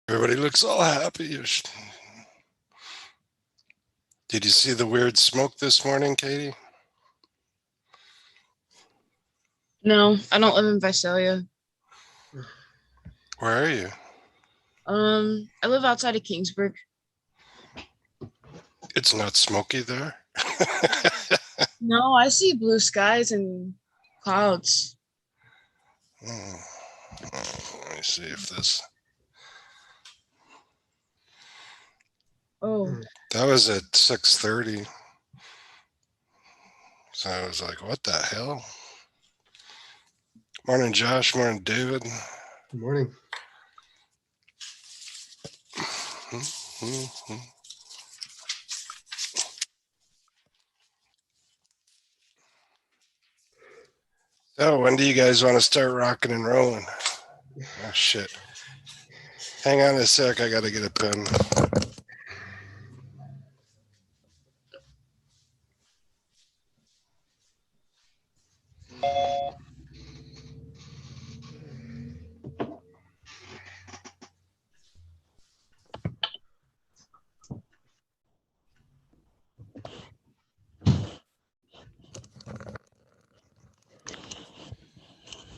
Everybody looks all happy. Did you see the weird smoke this morning, Katie? No, I don't live in Visalia. Where are you? I live outside of Kingsburg. It's not smoky there. No, I see blue skies and clouds. Let me see if this. Oh, That was at 6:30. So I was like, what the hell? Morning, Josh. Morning, David. Good morning. So when do you guys want to start rocking and rolling? Oh, shit. Hang on a sec. I got to get a pen.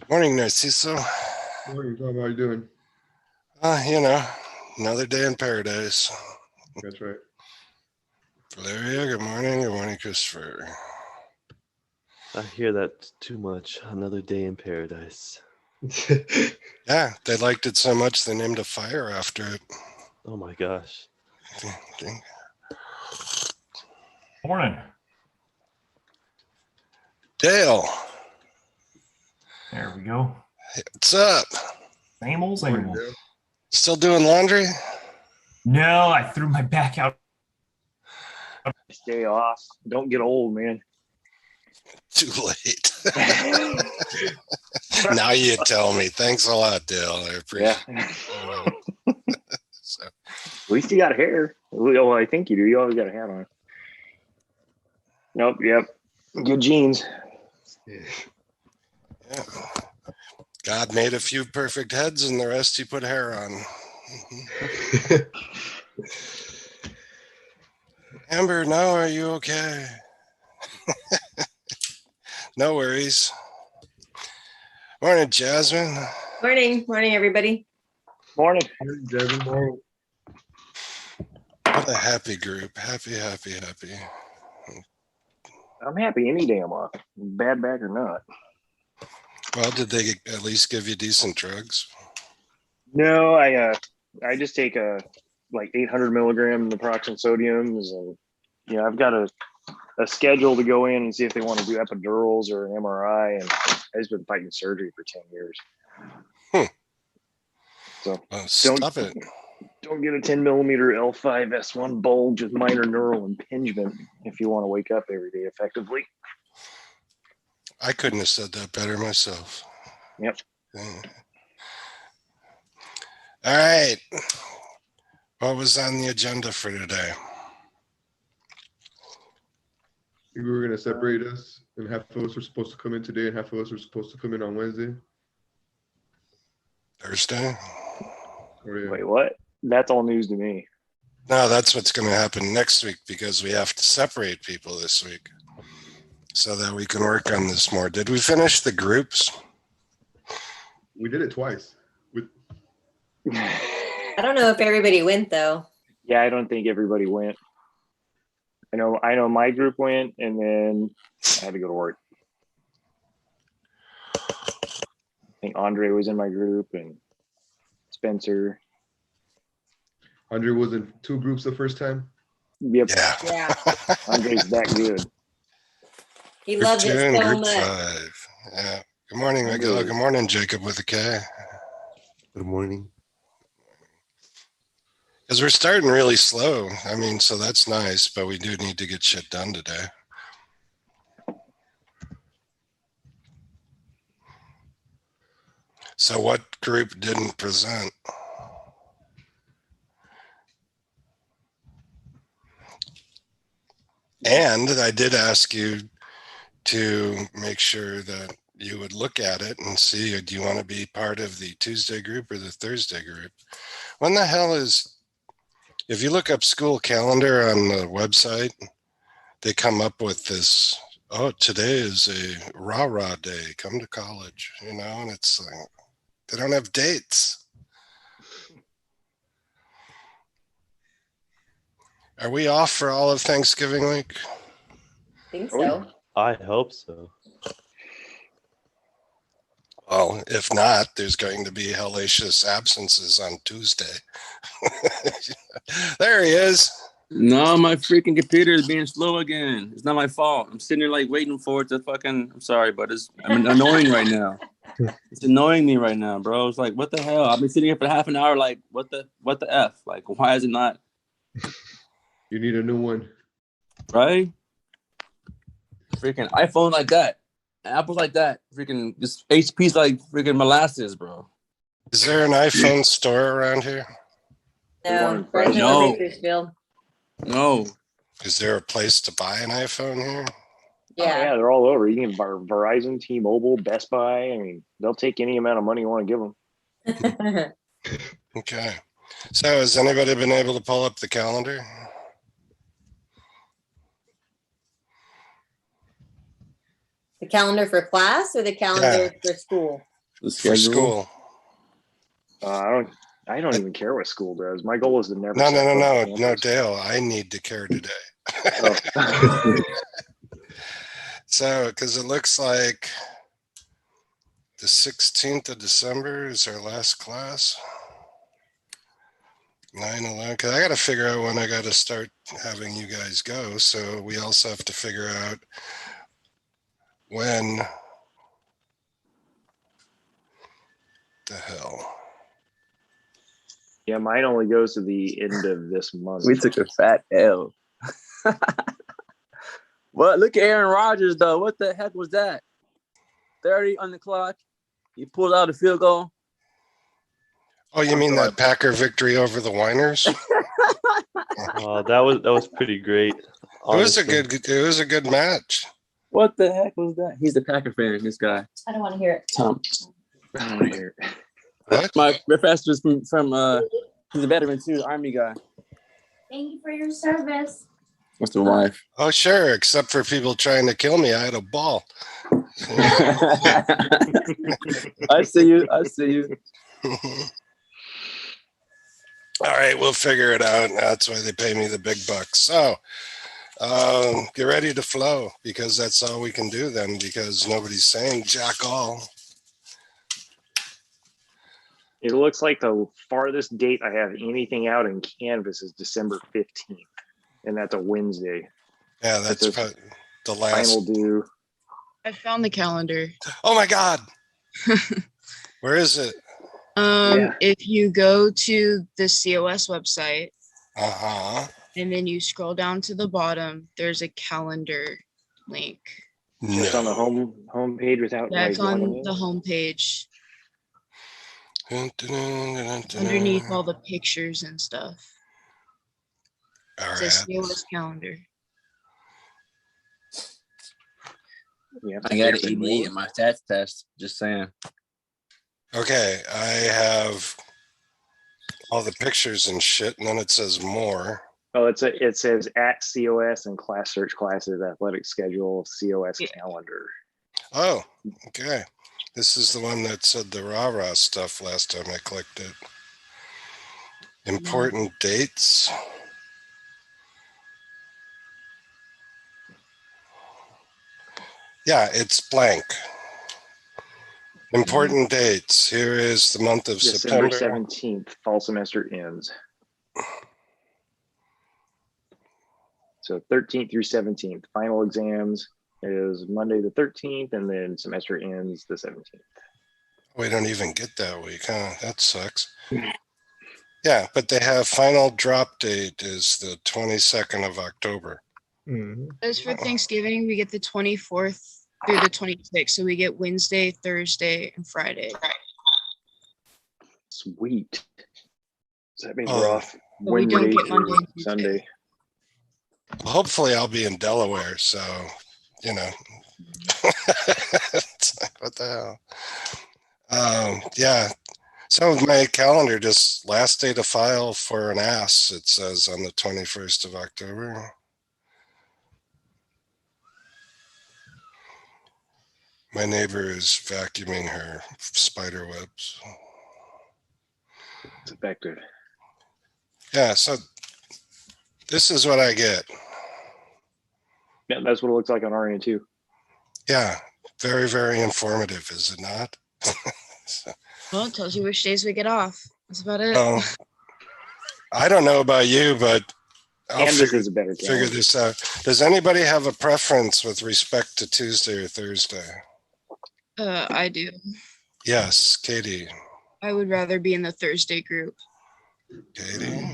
Morning, Narciso. Morning, Tom. How are you doing? Another day in paradise. That's right. Valeria, good morning. Good morning, Christopher. I hear that too much. Another day in paradise. Yeah, they liked it so much they named a fire after it. Oh my gosh. Morning. Dale. There we go. What's up? Same old. Still doing laundry? No, I threw my back out. Stay off. Don't get old, man. Too late. Now you tell me. Thanks a lot, Dale. I appreciate it. So. At least you got hair. Well, I think you do. You always got a hat on. Nope. Yep. Good genes. Yeah. God made a few perfect heads and the rest he put hair on. Amber, now are you okay? No worries. Morning, Jasmine. Morning, everybody. Morning. Jasmine, morning. What a happy group. Happy. I'm happy any day I'm off. Bad back or not. Well, did they at least give you decent drugs? No, I just take like 800 milligram naproxen sodiums, and I've got a schedule to go in and see if they want to do epidurals or an MRI, and I've just been fighting surgery for 10 years. So stop it. Don't get a 10 millimeter L5S1 bulge with minor neural impingement if you want to wake up every day effectively. I couldn't have said that better myself. Yep. All right. What was on the agenda for today? We were going to separate us, and half of us were supposed to come in today, and half of us were supposed to come in on Wednesday. Thursday? Wait, what? That's all news to me. No, that's what's going to happen next week because we have to separate people this week so that we can work on this more. Did we finish the groups? We did it twice. I don't know if everybody went though. Yeah, I don't think everybody went. I know my group went, and then I had to go to work. I think Andre was in my group and Spencer. Andre was in 2 groups the first time. Yep. Yeah. Andre's that good. He Group loved 2 it and so group much. 5. Yeah. Good morning, Miguel. Good morning, Jacob with a K. Good morning. Because we're starting really slow. So that's nice, but we do need to get shit done today. So what group didn't present? And I did ask you to make sure that you would look at it and see, do you want to be part of the Tuesday group or the Thursday group? When the hell is, if you look up school calendar on the website, they come up with this, oh, today is a rah-rah day, come to college, you know, and it's like, they don't have dates. Are we off for all of Thanksgiving week? Think Oh, so. I hope so. Well, if not, there's going to be hellacious absences on Tuesday. There he is. No, my freaking computer is being slow again. It's not my fault. I'm sitting there like waiting for it to fucking. I'm sorry, but I'm annoying right now. It's annoying me right now, bro. It's like, what the hell? I've been sitting here for half an hour. Like, what the f? Like, why is it not You need a new one. right? Freaking iPhone like that, Apple's like that. Freaking this HP's like freaking molasses, bro. Is there an iPhone store around here? No, right here No. in Bakersfield. No, Is there a place to buy an iPhone here? Yeah. yeah, they're all over. You can buy Verizon, T-Mobile, Best Buy. I mean, they'll take any amount of money you want to give them. Okay. So has anybody been able to pull up the calendar? The calendar for class or the calendar for school? the For schedule. school? I don't even care what school does. My goal is to never. No, step foot on no, campus. Dale. I need to care today. Oh. So, because it looks like the 16th of December is our last class. 9/11. Because I got to figure out when I got to start having you guys go. So we also have to figure out when the hell. Yeah, mine only goes to the end of this month. We took a fat L. Well, look at Aaron Rodgers though. What the heck was that? 30 on the clock. He pulled out a field goal. Oh, you mean that Packer victory over the Whiners? That was pretty great. Honestly. It was a good match. What the heck was that? He's a Packer fan. This guy, I don't want to hear it. Tom. I don't wanna hear it. What? My professor's from he's a veteran too, Army guy. Thank you for your service. What's the wife? Oh, sure. Except for people trying to kill me, I had a ball. I see you. I see you. All right, we'll figure it out. That's why they pay me the big bucks. So get ready to flow, because that's all we can do then, because nobody's saying jack all. It looks like the farthest date I have anything out in Canvas is December 15th, and that's a Wednesday. Yeah, that's That's the last. Final due. I found the calendar. Oh my God. Where is it? Yeah. If you go to the COS website Uh-huh. and then you scroll down to the bottom, there's a calendar link. Just on the home page without That's like logging on in? the homepage underneath Underneath all the pictures and stuff. All It says right. COS calendar. Yeah, I got an 88 in my stats test. Just saying. Okay, I have all the pictures and shit, and then it says more. Oh, it says at COS and class search classes athletic schedule COS Yeah. calendar. Oh, okay. This is the one that said the rah-rah stuff last time I clicked it. Important dates. Yeah, it's blank. Important dates. Here is the month of December September. 17th, fall semester ends. So 13th through 17th, final exams is Monday the 13th, and then semester ends the 17th. We don't even get that week, huh? That sucks. Yeah, but they have final drop date is the 22nd of October. As for Thanksgiving, we get the 24th through the 26th. So we get Wednesday, Thursday, and Friday. Sweet. So that means Oh. we're off But we don't Wednesday get Monday through and Tuesday. Sunday. Well, hopefully I'll be in Delaware, so, you know. It's like, what the hell? Yeah, So my calendar just last day to file for an ass, it says on the 21st of October. My neighbor is vacuuming her spider webs. It's effective. Yeah, so this is what I get. Yeah, that's what it looks like on our end too. Yeah, very, very informative, is it not? So, Well, it tells you which days we get off. That's about it. well, I don't know about you, but I'll Canvas is a better figure calendar. this out. Does anybody have a preference with respect to Tuesday or Thursday? I do. Yes, Katie. I would rather be in the Thursday group. Katie.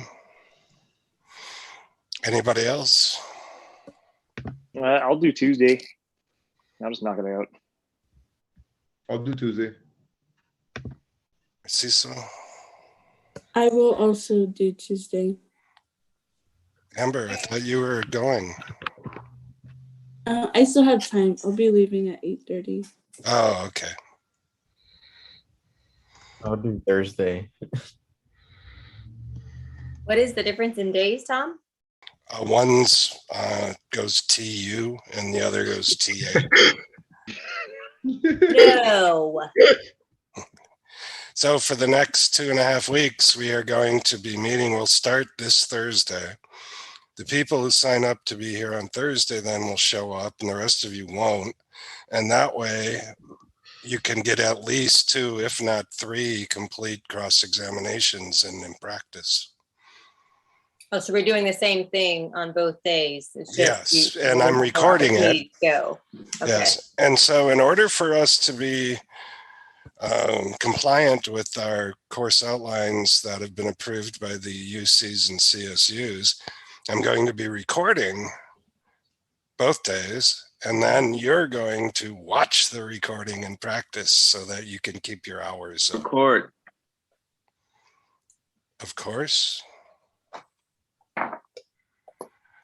Anybody else? I'll do Tuesday. I'll just knock it out. I'll do Tuesday. Cecil, I will also do Tuesday. Amber, I thought you were going. I still have time. I'll be leaving at 8:30. Oh, okay. I'll do Thursday. What is the difference in days, Tom? One's goes TU and the other goes TA. No. So for the next 2.5 weeks, we are going to be meeting. We'll start this Thursday. The people who sign up to be here on Thursday then will show up and the rest of you won't. And that way you can get at least 2, if not 3 complete cross-examinations in practice. Oh, so we're doing the same thing on both days. It's Yes, and I'm recording it. Go. Okay. Yes. And so in order for us to be compliant with our course outlines that have been approved by the UCs and CSUs, I'm going to be recording both days, and then you're going to watch the recording and practice so that you can keep your hours up. Record. Of course.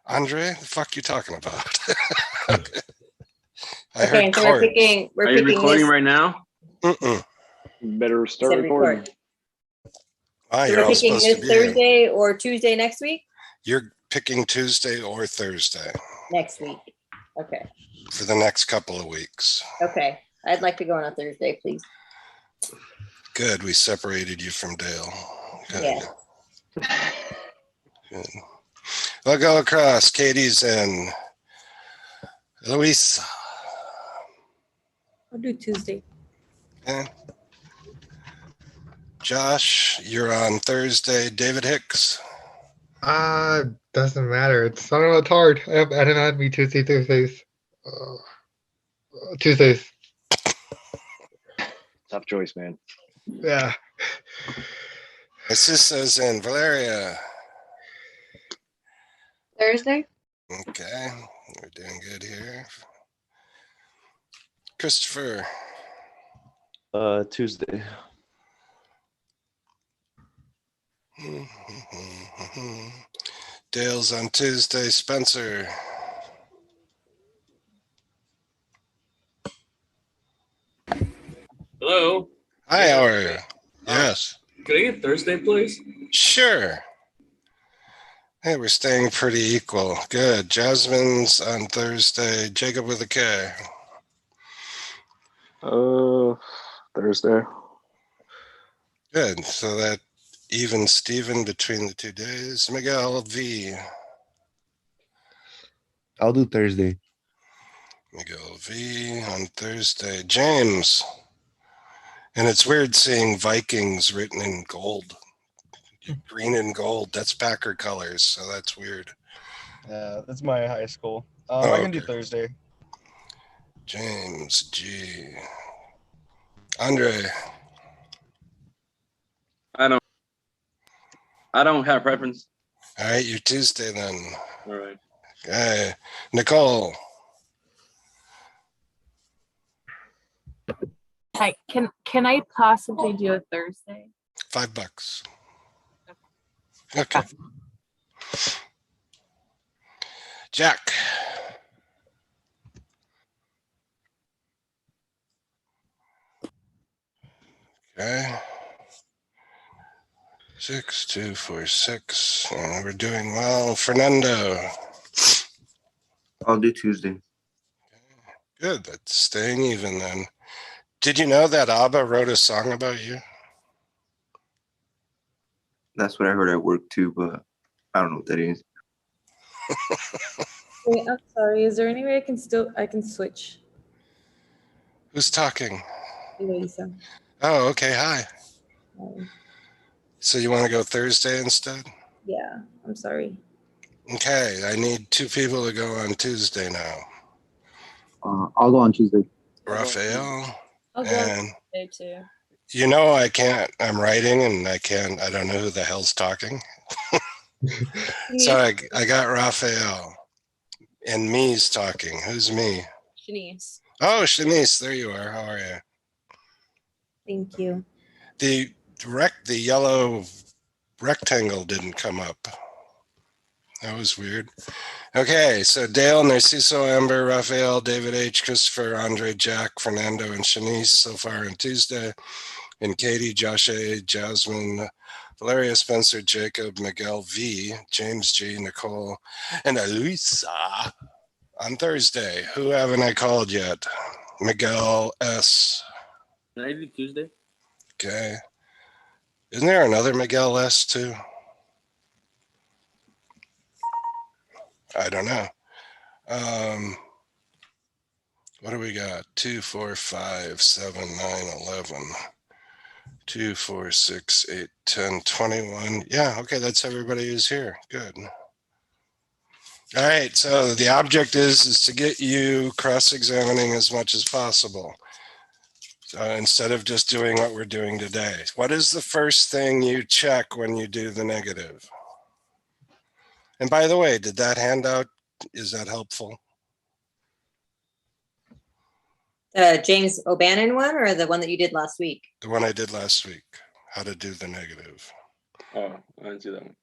Andre, the fuck you talking about? I Okay, heard so court. we're Are you picking recording this. right now? Mm-mm. Better start Said recording. record. Ah, So you're we're all picking supposed this to be here. Thursday or Tuesday next week? You're picking Tuesday or Thursday Next week. Okay. for the next couple of weeks. Okay. I'd like to go on a Thursday, please. Good. We separated you from Dale. Good. Yeah. Good. We'll go across. Katie's in. Luis. I'll do Tuesday. Okay. Josh, you're on Thursday. David Hicks. Doesn't matter. I don't know, it's hard. I don't know how to be Tuesday, Thursdays. Tuesdays. Tough choice, man. Yeah. My sister's in. Valeria. Thursday? Okay. We're doing good here. Christopher. Tuesday. Dale's on Tuesday. Spencer. Hello. Hi, how are you? Yes. Can I get Thursday, please? Sure. Hey, we're staying pretty equal. Good. Jasmine's on Thursday. Jacob with a K. Thursday. Good. So that even Steven between the 2 days. Miguel V. I'll do Thursday. Miguel V on Thursday. James. And it's weird seeing Vikings written in gold. Green and gold. That's Packer colors, so that's weird. Yeah, that's my high school. Oh, I can do okay. Thursday. James G. Andre. I don't have a preference. All right, you're Tuesday then. All right. Okay. Nicole. Hi, can I possibly do a Thursday? $5. Okay. Jack. Okay. 6246. We're doing well. Fernando. I'll do Tuesday. Good. That's staying even then. Did you know that ABBA wrote a song about you? That's what I heard at work too, but I don't know what that is. Wait, I'm sorry. Is there any way I can switch? Who's talking? Lisa. Oh, okay. Hi. Um, So you want to go Thursday instead? yeah, I'm sorry. Okay. I need 2 people to go on Tuesday now. I'll go on Tuesday. Raphael I'll go and there too. you know, I can't, I'm writing and I don't know who the hell's talking. So I got Raphael and me's talking. Who's me? Shanice. Oh, Shanice, there you are. How are you? Thank you. The yellow rectangle didn't come up. That was weird. Okay, so Dale, Narciso, Amber, Raphael, David H, Christopher, Andre, Jack, Fernando, and Shanice so far on Tuesday. And Katie, Josh A, Jasmine, Valeria, Spencer, Jacob, Miguel V, James G, Nicole, and Elisa on Thursday. Who haven't I called yet? Miguel S. Can I do Tuesday? Okay. Isn't there another Miguel S too? I don't know. What do we got? 2, 4, 5, 7, 9, 11. 2, 4, 6, 8, 10, 21. Yeah, okay, that's everybody who's here. Good. All right, so the object is to get you cross-examining as much as possible. Instead of just doing what we're doing today. What is the first thing you check when you do the negative? And by the way, did that handout, is that helpful? James O'Bannon one or the one that you did last week? The one I did last week, how to do the negative. Oh, I didn't see that one.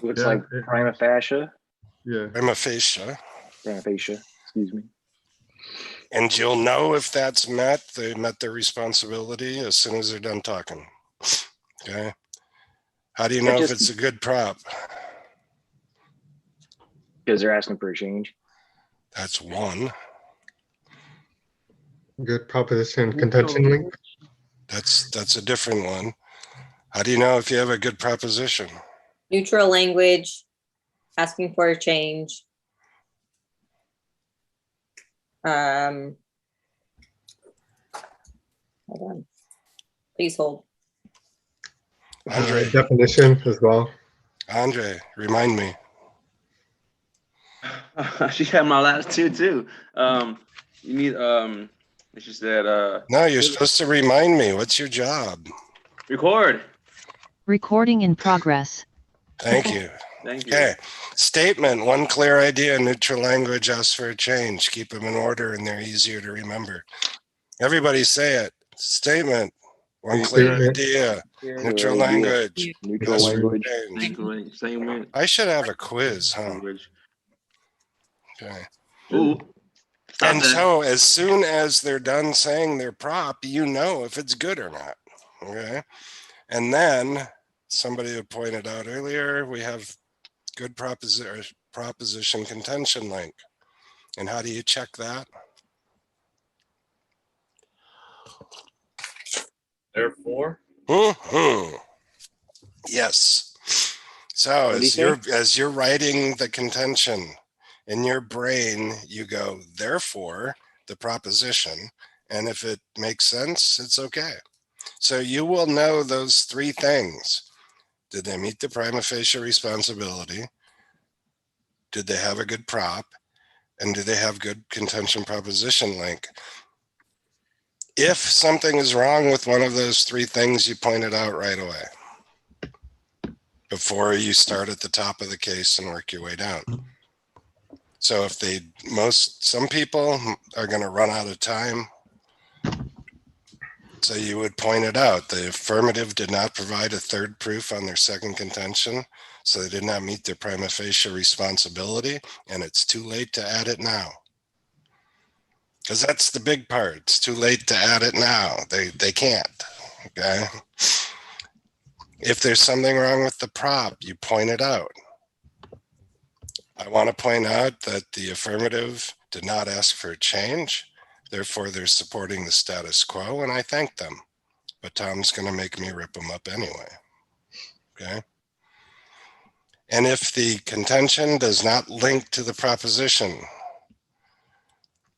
Looks Yeah, like it- prima facie. Yeah. Prima facie. Prima facie. Excuse me. And you'll know if that's met, they met their responsibility as soon as they're done talking. Okay. How do you know if it's a good prop? Because they're asking for a change. That's one. Good proposition contention link. That's a different one. How do you know if you have a good proposition? Neutral language, asking for a change. Hold on. Please hold. Andre. Definition as well. Andre, remind me. She had my last two too. You need she said No, you're supposed to remind me. What's your job? record. Recording in progress. Thank you. Thank you. Okay. Statement, one clear idea, neutral language, ask for a change. Keep them in order and they're easier to remember. Everybody say it. Statement, one clear idea, neutral language, Neutral ask for a language. change. Same way. I should have a quiz, huh? Language. Okay. Ooh. Stop And that. so as soon as they're done saying their prop, you know if it's good or not. Okay. And then somebody had pointed out earlier, we have good proposition contention link. And how do you check that? Therefore, Mhm. Yes. So What do you as you're writing the contention in your brain, you go, therefore, the proposition. And if it makes sense, it's okay. So you will know those 3 things. Did they meet the prima facie responsibility? Did they have a good prop? And do they have good contention proposition link? If something is wrong with one of those 3 things, you point it out right away before you start at the top of the case and work your way down. So if some people are going to run out of time. So you would point it out. The affirmative did not provide a third proof on their second contention. So they did not meet their prima facie responsibility. And it's too late to add it now. Because that's the big part. It's too late to add it now. They can't. Okay. If there's something wrong with the prop, you point it out. I want to point out that the affirmative did not ask for a change. Therefore, they're supporting the status quo, and I thank them. But Tom's going to make me rip them up anyway. Okay? And if the contention does not link to the proposition,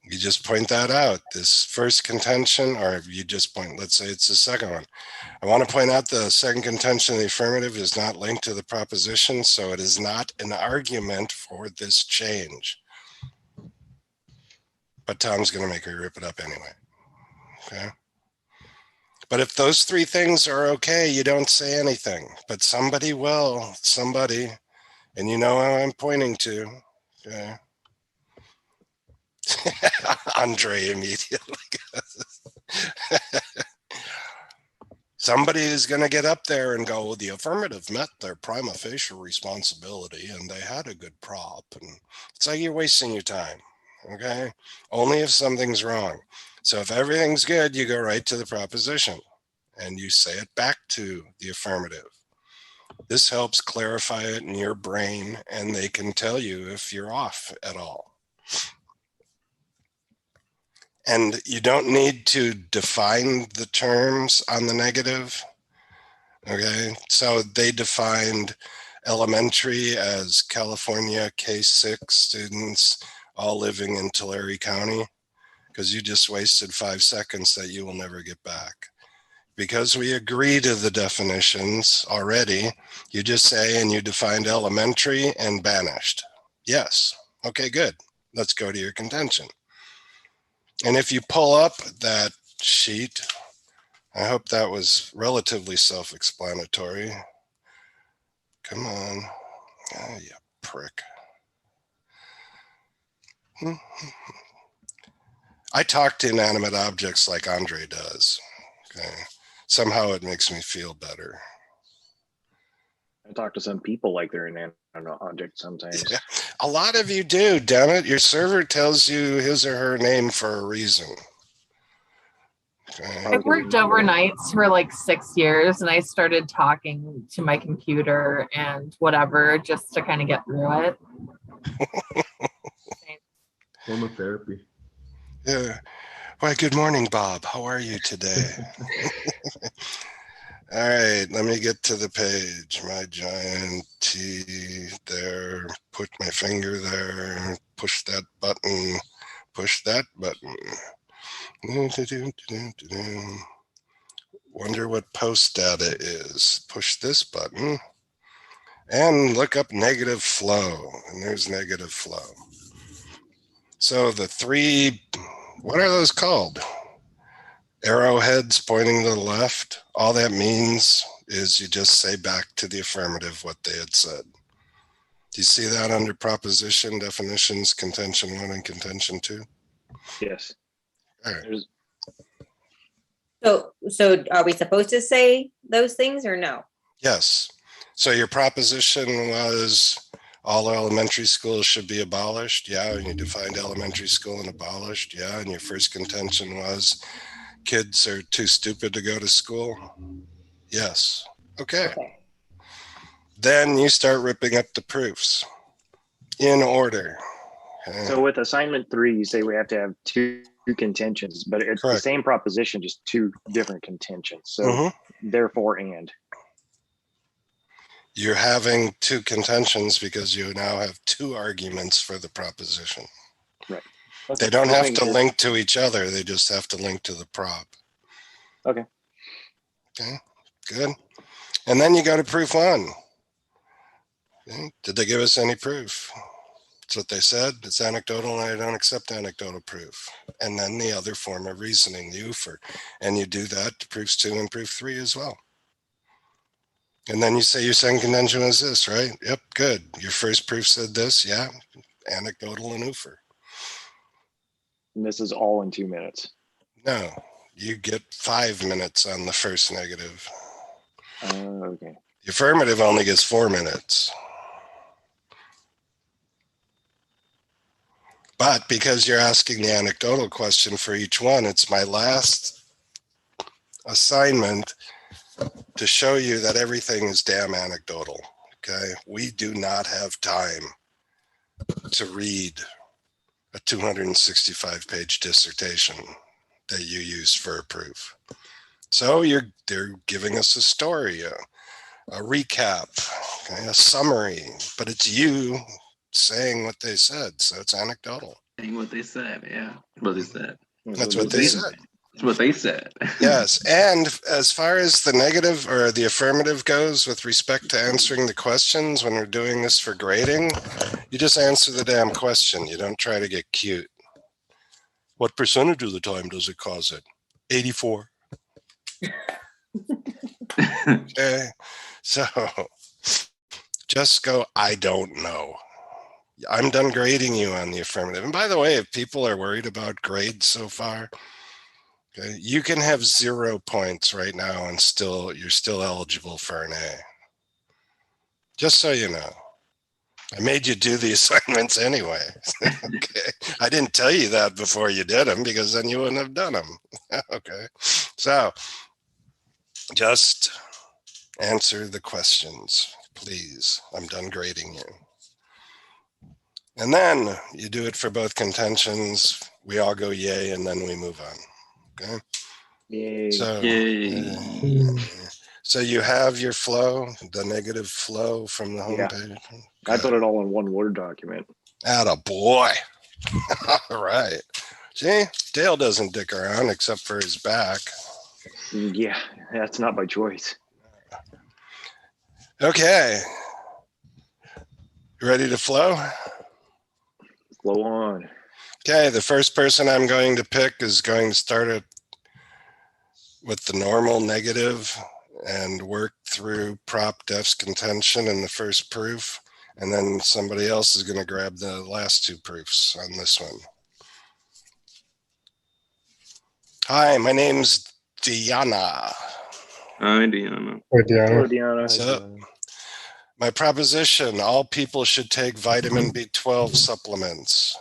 you just point that out. This first contention, or you just point, let's say it's the second one. I want to point out the second contention of the affirmative is not linked to the proposition, so it is not an argument for this change. But Tom's going to make me rip it up anyway. Okay? But if those three things are okay, you don't say anything. But somebody will, somebody, and you know who I'm pointing to. Okay? Andre immediately goes. Somebody is going to get up there and go, the affirmative met their prima facie responsibility and they had a good prop. And it's like you're wasting your time. Okay? Only if something's wrong. So if everything's good, you go right to the proposition and you say it back to the affirmative. This helps clarify it in your brain and they can tell you if you're off at all. And you don't need to define the terms on the negative. Okay, so they defined elementary as California K-6 students all living in Tulare County, because you just wasted 5 seconds that you will never get back. Because we agree to the definitions already, you just say, and you defined elementary and banished. Yes. Okay, good. Let's go to your contention. And if you pull up that sheet, I hope that was relatively self-explanatory. Come on. Oh, you prick. I talk to inanimate objects like Andre does. Okay. Somehow it makes me feel better. I talk to some people like they're inanimate objects sometimes. Yeah. A lot of you do, damn it. Your server tells you his or her name for a reason. Okay. I've worked overnights for like 6 years and I started talking to my computer and whatever just to kind of get through it. Form of therapy. Yeah. Why, good morning, Bob. How are you today? All right, let me get to the page. My giant T there. Put my finger there. Push that button. Push that button. Wonder what post data is. Push this button. And look up negative flow. And there's negative flow. So the three, what are those called? Arrowheads pointing to the left. All that means is you just say back to the affirmative what they had said. Do you see that under proposition definitions, contention 1 and contention 2? Yes. All right. So are we supposed to say those things or no? Yes. So your proposition was all elementary schools should be abolished. Yeah. And you defined elementary school and abolished. Yeah. And your first contention was kids are too stupid to go to school. Yes. Okay. Then you start ripping up the proofs in order. Okay. So with assignment 3, you say we have to have 2 contentions, but it's Correct. the same proposition, just 2 different contentions. So therefore, and You're having 2 contentions because you now have 2 arguments for the proposition. right. They don't have to link to each other. They just have to link to the prop. Okay. Okay, good. And then you go to proof 1. Okay. Did they give us any proof? That's what they said. It's anecdotal and I don't accept anecdotal proof. And then the other form of reasoning, the UFR. And you do that to proofs 2 and proof 3 as well. And then you say your second contention was this, right? Yep, good. Your first proof said this, yeah, anecdotal and UFR. And this is all in 2 minutes. No, you get 5 minutes on the first negative. Okay. The affirmative only gets 4 minutes. But because you're asking the anecdotal question for each one, it's my last assignment to show you that everything is damn anecdotal. Okay. We do not have time to read a 265-page dissertation that you used for a proof. So they're giving us a story, a recap, okay, a summary, but it's you saying what they said. So it's anecdotal. Saying what they said, yeah. What they said. That's what they said. That's what they said. Yes. And as far as the negative or the affirmative goes with respect to answering the questions when we're doing this for grading, you just answer the damn question. You don't try to get cute. What percentage of the time does it cause it? 84. Okay. So just go, I don't know. I'm done grading you on the affirmative. And by the way, if people are worried about grades so far, okay, you can have 0 points right now and you're still eligible for an A. Just so you know. I made you do the assignments anyway. Okay. I didn't tell you that before you did them because then you wouldn't have done them. Okay. So just answer the questions, please. I'm done grading you. And then you do it for both contentions. We all go yay, and then we move on. Okay. Yay. So, Yay. So you have your flow, the negative flow from the homepage. I put it all in one Word document. Atta boy. All right. See, Dale doesn't dick around except for his back. Yeah, that's not by choice. Okay. You ready to flow? Flow on. Okay, the first person I'm going to pick is going to start it with the normal negative and work through prop def's contention in the first proof. And then somebody else is going to grab the last two proofs on this one. Hi, my name's Diana. Hi, Diana. Hello, Diana. So, my proposition, all people should take vitamin B12 supplements.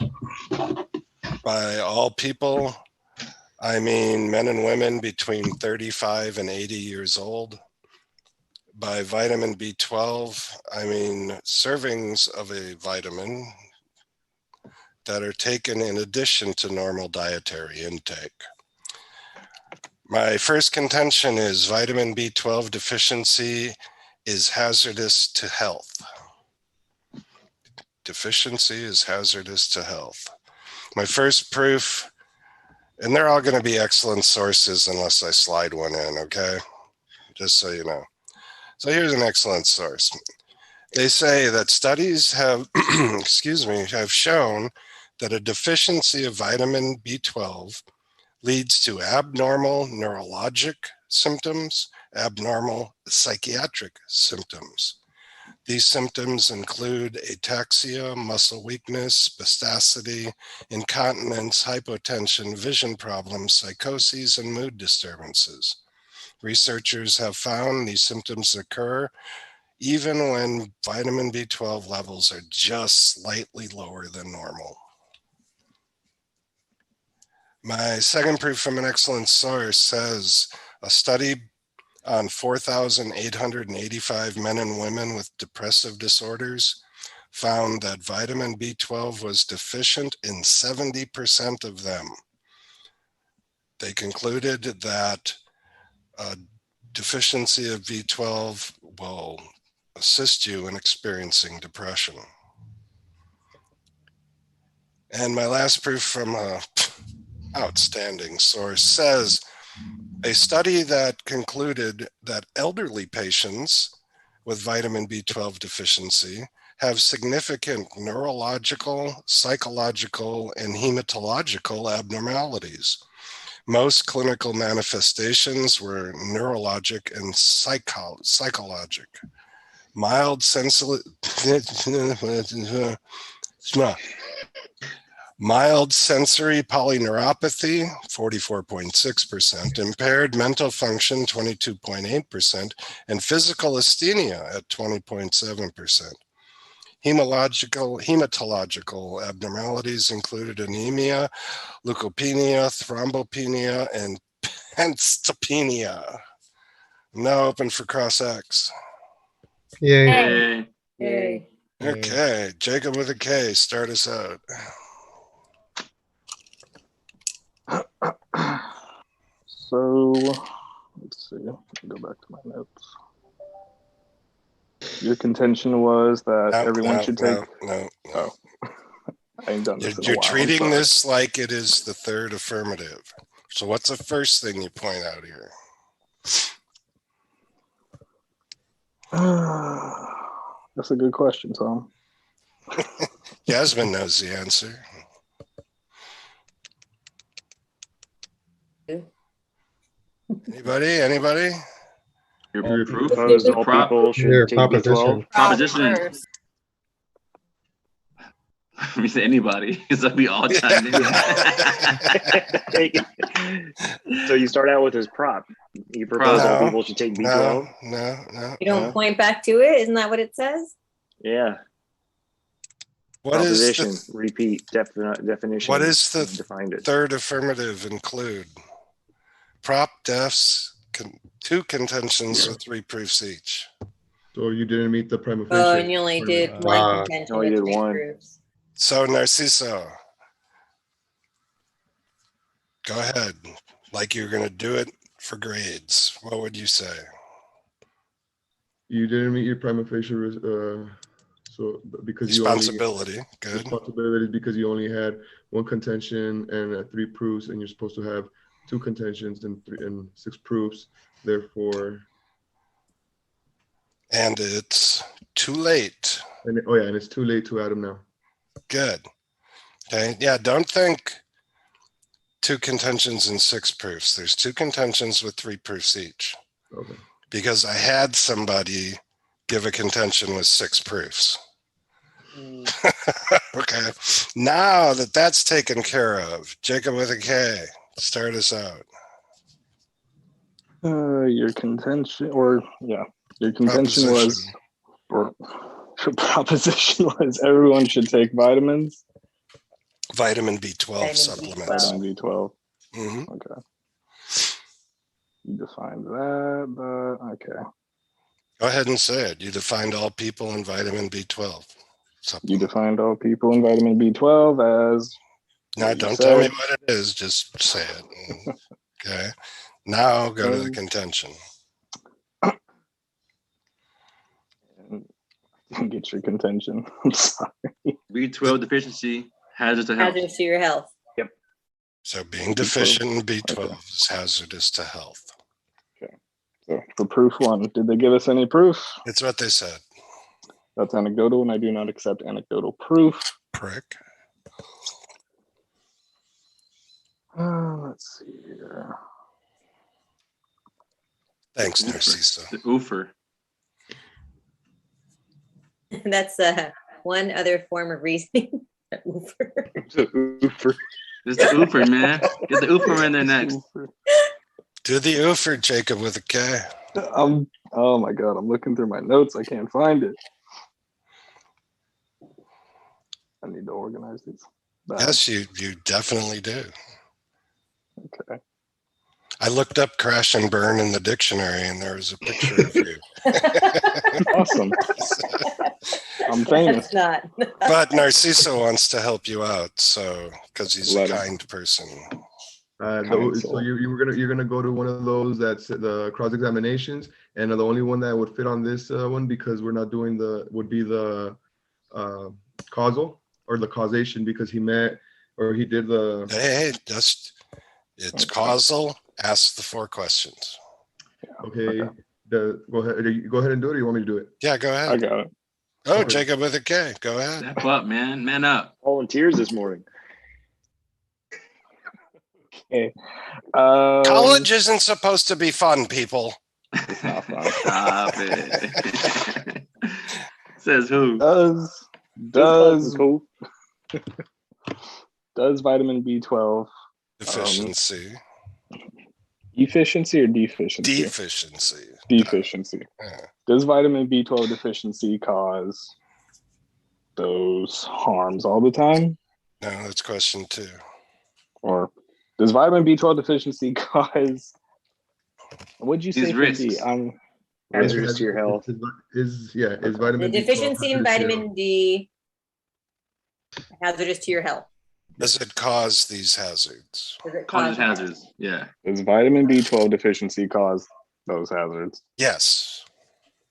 By all people, I mean men and women between 35 and 80 years old. By vitamin B12, I mean servings of a vitamin that are taken in addition to normal dietary intake. My first contention is vitamin B12 deficiency is hazardous to health. Deficiency is hazardous to health. My first proof, and they're all going to be excellent sources unless I slide one in, okay? Just so you know. So here's an excellent source. They say that studies have, have shown that a deficiency of vitamin B12 leads to abnormal neurologic symptoms, abnormal psychiatric symptoms. These symptoms include ataxia, muscle weakness, spasticity, incontinence, hypotension, vision problems, psychoses, and mood disturbances. Researchers have found these symptoms occur even when vitamin B12 levels are just slightly lower than normal. My second proof from an excellent source says a study on 4,885 men and women with depressive disorders found that vitamin B12 was deficient in 70% of them. They concluded that a deficiency of B12 will assist you in experiencing depression. And my last proof from an outstanding source says a study that concluded that elderly patients with vitamin B12 deficiency have significant neurological, psychological, and hematological abnormalities. Most clinical manifestations were neurologic and psychologic. Mild sensory polyneuropathy, 44.6%, impaired mental function, 22.8%, and physical asthenia at 20.7%. Hematological abnormalities included anemia, leukopenia, thrombopenia, and pancytopenia. Now open for cross X. Yay. Yay. Yay. Okay, Jacob with a K, start us out. So, let's see. Let me go back to my notes. Your contention was that No, everyone no, should take. no. Oh, I ain't done this in a You're while. I'm treating sorry. this like it is the third affirmative. So what's the first thing you point out here? That's a good question, Tom. Yasmin knows the answer. Anybody? Your proof? Suppose all Prop? people should Your take B12. Proposition. First. You say anybody. It's like we all chimed in. So you start out with his prop. You propose all No, people should take B12. No. You don't point back to it? Isn't that what it says? Yeah. What is Proposition. Repeat. Definition. What is the defined it? third affirmative include? Prop defs, two contentions with 3 proofs each. So you didn't meet the prima facie. Oh, and you only did one contention only with did 3 one. proofs. So Narciso, go ahead. Like you're going to do it for grades. What would you say? You didn't meet your prima facie, so because you only Responsibility. Good. responsibility because you only had one contention and 3 proofs, and you're supposed to have 2 contentions and 6 proofs. Therefore, And it's too late. and it's too late to add them now. Good. Okay. Yeah. Don't think 2 contentions and 6 proofs. There's 2 contentions with 3 proofs each. Okay. Because I had somebody give a contention with 6 proofs. Okay. Now that that's taken care of, Jacob with a K, start us out. Your contention, your contention was, or your proposition was, everyone should take vitamins. Vitamin B12 Vitamin supplements. Vitamin B12. Mhm. Okay. You defined that, but okay. Go ahead and say it. You defined all people in vitamin B12. You defined all people in vitamin B12 as. Now, what you don't tell me said. what it is. Just say it. Okay. Now go to the contention. Get your contention. I'm sorry. B12 deficiency hazardous to health. Hazardous to your health. Yep. So being deficient in B12 is hazardous to health. Okay. So for proof 1, did they give us any proof? It's what they said. That's anecdotal, and I do not accept anecdotal proof. Prick. Let's see here. Thanks, Narciso. The oofer. That's one other form of reasoning. It's the oofer, man. Get the oofer in there next. Do the oofer, Jacob with a K. Oh my God, I'm looking through my notes. I can't find it. I need to organize these. Yes, you definitely do. Okay. I looked up crash and burn in the dictionary and there was a picture of you. Awesome. I'm famous. That's not. But Narciso wants to help you out, so because he's a kind person. So you're gonna go to one of those that's the cross examinations, and the only one that would fit on this one, because we're not doing would be the causal or the causation, because he did the. Hey, it's causal. Ask the 4 questions. Okay. Go ahead and do it, or you want me to do it? Yeah, go ahead. I got it. Oh, Jacob with a K. Go ahead. Step up, man. Man up. Volunteers this morning. Okay. College isn't supposed to be fun, people. It's not fun. Stop it. Says who? Does vitamin B12 deficiency efficiency or deficiency? Deficiency. Deficiency. Yeah. Does vitamin B12 deficiency cause those harms all the time? No, that's question 2. Or does vitamin B12 deficiency cause What'd you These say for risks. D? Hazardous to your health. Is The vitamin B12 deficiency in hazardous to your vitamin D hazardous to your health. Does it cause these hazards? Does it Causes cause hazards. Yeah. Does vitamin B12 deficiency cause those hazards? Yes.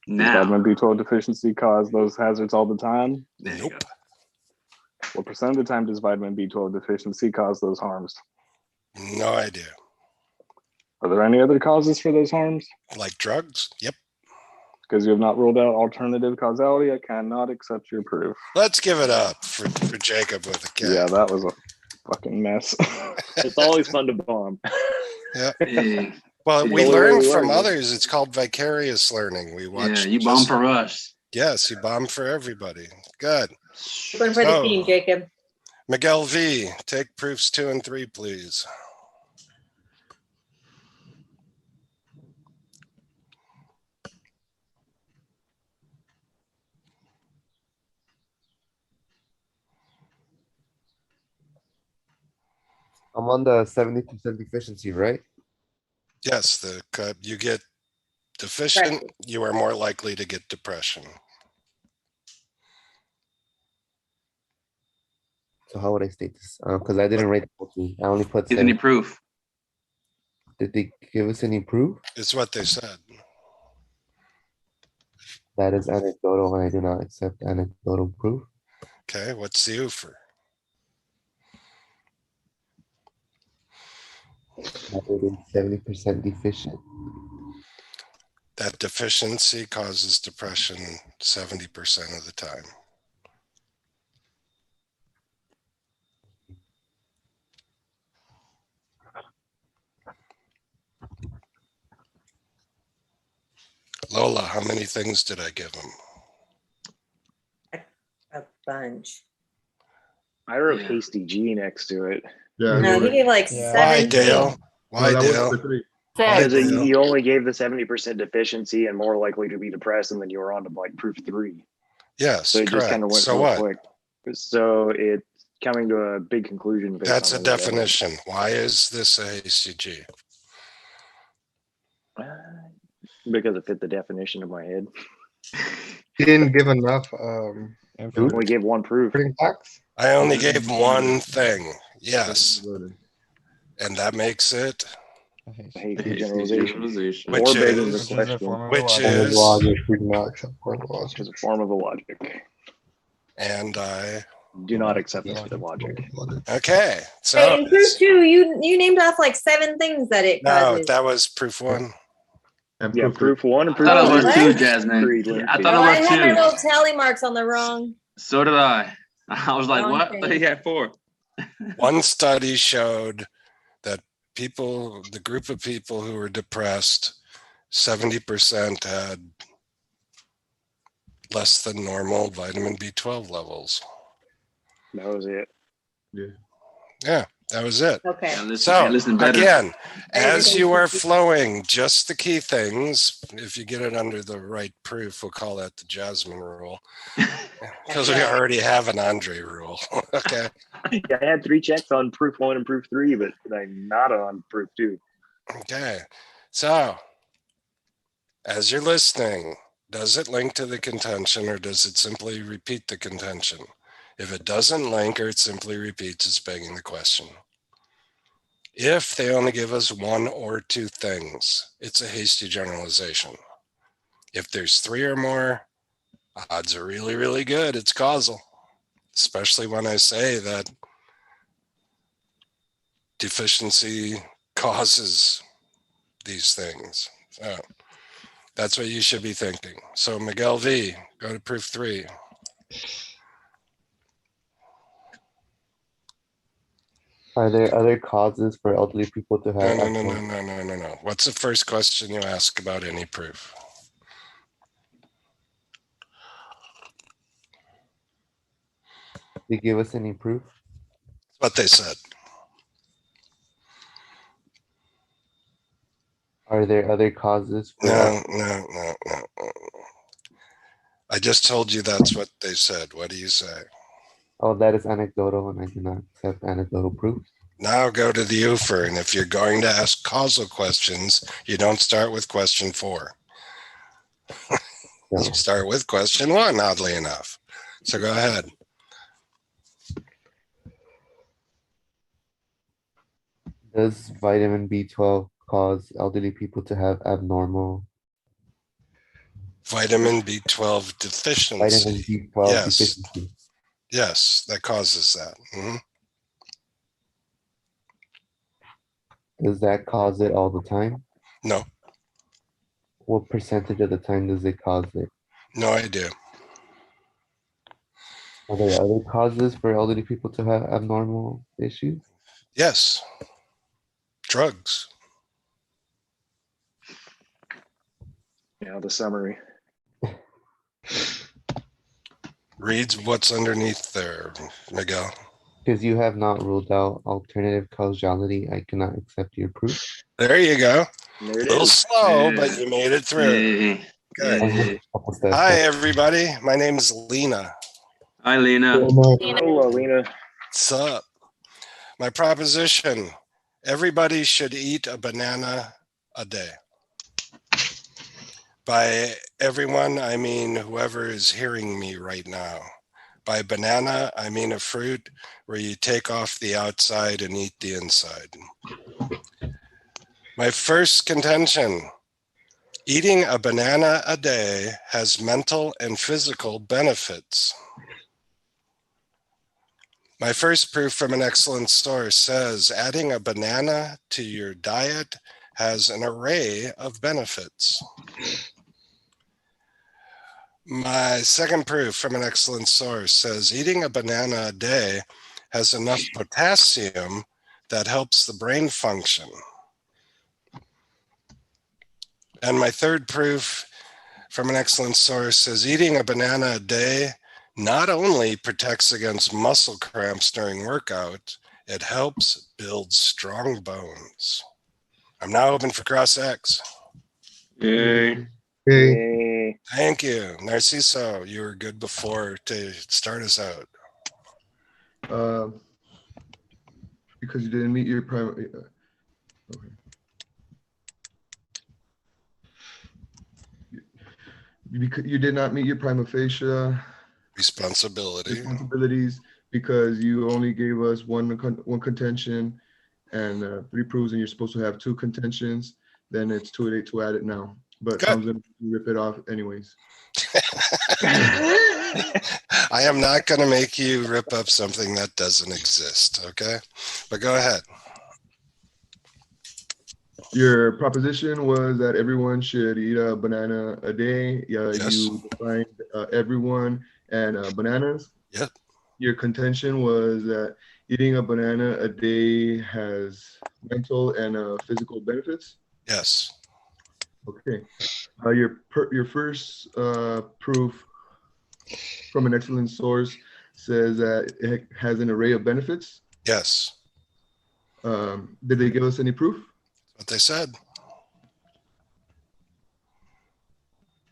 Does Now. vitamin B12 deficiency cause those hazards all the time? There you Nope. go. What percent of the time does vitamin B12 deficiency cause those harms? No idea. Are there any other causes for those harms? Like drugs? Yep. Because you have not ruled out alternative causality, I cannot accept your proof. Let's give it up for Jacob with a K. Yeah, that was a fucking mess. It's always fun to bomb. Yeah. Hey, Well, Yeah, we we learn learn. from others. It's called vicarious learning. We watch. yeah, you bomb for us. Yes, you bomb for everybody. Good. one for the So- team, Jacob? Miguel V, take proofs 2 and 3, please. I'm on the 70% deficiency, right? Yes, you get deficient, Depression. you are more likely to get depression. So how would I state this? Because I didn't write the whole thing. I only put Is any 70. proof? Did they give us any proof? It's what they said. That is anecdotal, and I do not accept anecdotal proof. Okay, what's the OOFR? That it is 70% deficient. That deficiency causes depression 70% of the time. Lola, how many things did I give him? A bunch. I wrote Yeah. hasty G next to it. Yeah. No, he gave like Yeah. Why, 17. Dale? Why, that was Dale? the 3. Why, Because Dale? you only gave the 70% deficiency and more likely to be depressed, and then you were on to like proof 3. Yes, So it just kind of correct. went So real what? quick. So it's coming to a big conclusion. based That's a on the whatever. definition. Why is this a HCG? Because it fit the definition of my head. He didn't give enough I only gave one proof. supporting facts. I only gave one thing. Yes. And that makes it, Hasty generalization. Generalization. which Or begging the is, question. which Form of is, logic, we do not accept form of Which logic. is a form of a logic. and I, Do not accept this for the logic. okay. Hey, So, in proof 2, you named off like 7 things that it no, causes. that was proof 1. And Yeah, proof proof 1 and I proof thought it What? was 2. two, Jasmine. Agreed, I Lindsay. thought Oh, I it had my was little tally marks on the wrong. two. So did I. I was like, Wrong what? thing. He had 4. One study showed that people, the group of people who were depressed, 70% had less than normal vitamin B12 levels. That was it. Yeah, that was it. Okay. Yeah, listen, So, listen better. again, as Everything you are should be- flowing, just the key things, if you get it under the right proof, we'll call that the Jasmine rule. Because we already have an Andre rule. Okay. Yeah, I had 3 checks on proof 1 and proof 3, but I'm not on proof 2. Okay. So, as you're listening, does it link to the contention or does it simply repeat the contention? If it doesn't link or it simply repeats, it's begging the question. If they only give us 1 or 2 things, it's a hasty generalization. If there's 3 or more, odds are really, really good. It's causal, especially when I say that deficiency causes these things. So that's what you should be thinking. So Miguel V, go to proof 3. Are there other causes for elderly people to have? No. What's the first question you ask about any proof? They give us any proof? That's what they said. Are there other causes for? No. I just told you that's what they said. What do you say? Oh, that is anecdotal, and I do not accept anecdotal proof. Now go to the UFR, and if you're going to ask causal questions, you don't start with question 4. You start with question 1, oddly enough. So go ahead. Does vitamin B12 cause elderly people to have abnormal Vitamin B12 deficiency. vitamin B12 Yes. deficiency? Yes, that causes that. Mhm. Does that cause it all the time? No, What percentage of the time does it cause it? no idea. Are there other causes for elderly people to have abnormal issues? Yes. Drugs. Yeah, the summary. Reads what's underneath there, Miguel. Because you have not ruled out alternative causality, I cannot accept your proof. There you go. There A it little is. slow, but you made it through. Okay. Hi, everybody. My name is Lena. Hi, Lena. Hello, Lena. What's up? My proposition, everybody should eat a banana a day. By everyone, I mean whoever is hearing me right now. By banana, I mean a fruit where you take off the outside and eat the inside. My first contention, eating a banana a day has mental and physical benefits. My first proof from an excellent source says adding a banana to your diet has an array of benefits. My second proof from an excellent source says eating a banana a day has enough potassium that helps the brain function. And my third proof from an excellent source says eating a banana a day not only protects against muscle cramps during workout, it helps build strong bones. I'm now open for cross X. Yay. Yay. Thank you. Narciso, you were good before to start us out. Because you didn't meet your primary. Okay. Because you did not meet your prima facie responsibilities because you only gave us one contention and 3 proofs, and you're supposed to have 2 contentions. Then it's too late to add it now. But Tom's gonna rip it off anyways. I am not going to make you rip up something that doesn't exist, okay? But go ahead. Your proposition was that everyone should eat a banana a day. Yes. You defined everyone and bananas. Yep. Your contention was that eating a banana a day has mental and physical benefits. Yes. Okay. Your first proof from an excellent source says that it has an array of benefits. Yes. Did they give us any proof? What they said.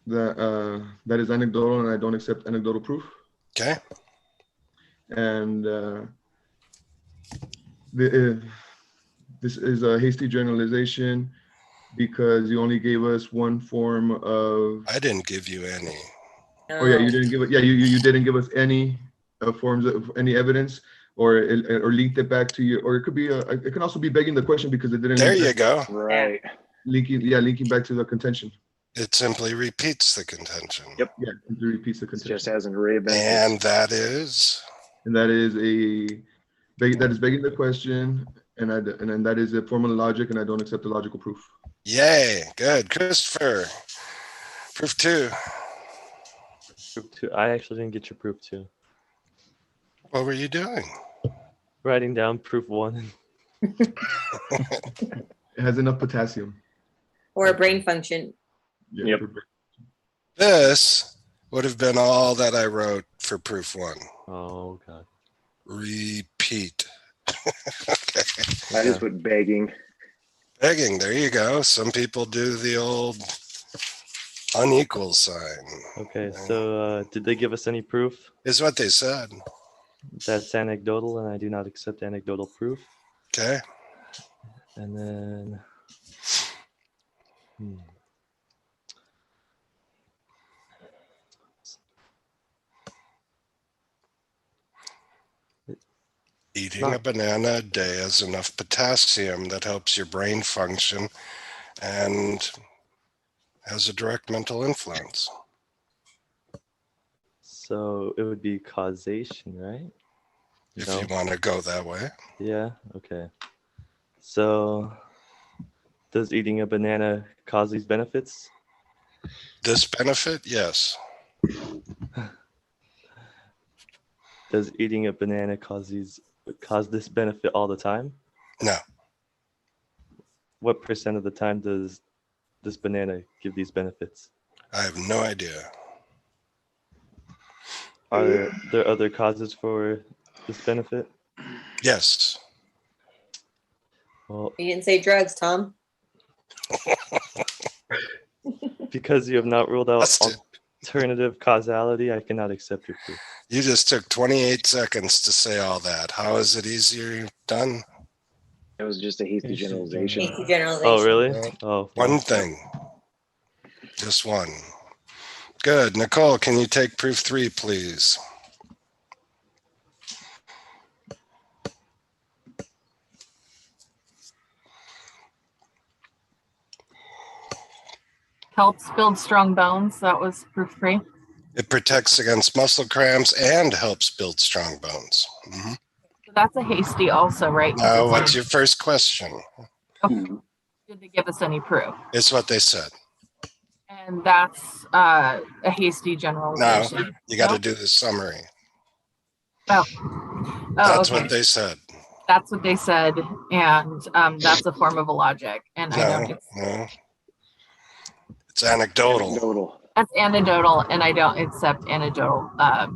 That is anecdotal, and I don't accept anecdotal proof. Okay. And this is a hasty generalization because you only gave us one form of. I didn't give you any. Oh yeah, you didn't give it. Yeah, you didn't give us any forms of any evidence, or linked it back to you, or it could be it can also be begging the question because it didn't. There you go. Right. Linking back to the contention. It simply repeats the contention. Yep. Yeah, it repeats the contention. It just has an array of benefits. And that is. And that is begging the question, and that is a formal logic, and I don't accept the logical proof. Yay! Good, Christopher. Proof 2. Proof 2. I actually didn't get your proof 2. What were you doing? Writing down proof 1. It has enough potassium. Or a brain function. Yeah, Yep. This would have been all that I wrote for proof 1. Oh god. Repeat. Okay. I just put begging. Begging, there you go. Some people do the old unequal sign. Okay, so did they give us any proof? Is what they said. That's anecdotal, and I do not accept anecdotal proof. Okay. And then Eating a banana a day has enough potassium that helps your brain function and has a direct mental influence. So it would be causation, right? If No? you want to go that way. Yeah, okay. So does eating a banana cause these benefits? This benefit, yes. Does eating a banana cause this benefit all the time? No. What percent of the time does this banana give these benefits? I have no idea. Are there other causes for this benefit? Yes. Well, You didn't say drugs, Tom. because you have not ruled out alternative causality, I cannot accept your proof. You just took 28 seconds to say all that. How is it easier done? It was just a hasty generalization. Hasty generalization. Oh, really? Oh, one thing. Just one. Good. Nicole, can you take proof 3, please? Helps build strong bones. That was proof 3. It protects against muscle cramps and helps build strong bones. Mm-hmm. So that's a hasty also, right? Now, what's your first question? Okay. Did they give us any proof? It's what they said. And that's a hasty No, generalization. you got to do the summary. Oh. That's okay. what they said. That's what they said, and that's a form of a logic. And No. It's anecdotal. That's anecdotal, and I don't accept anecdotal. And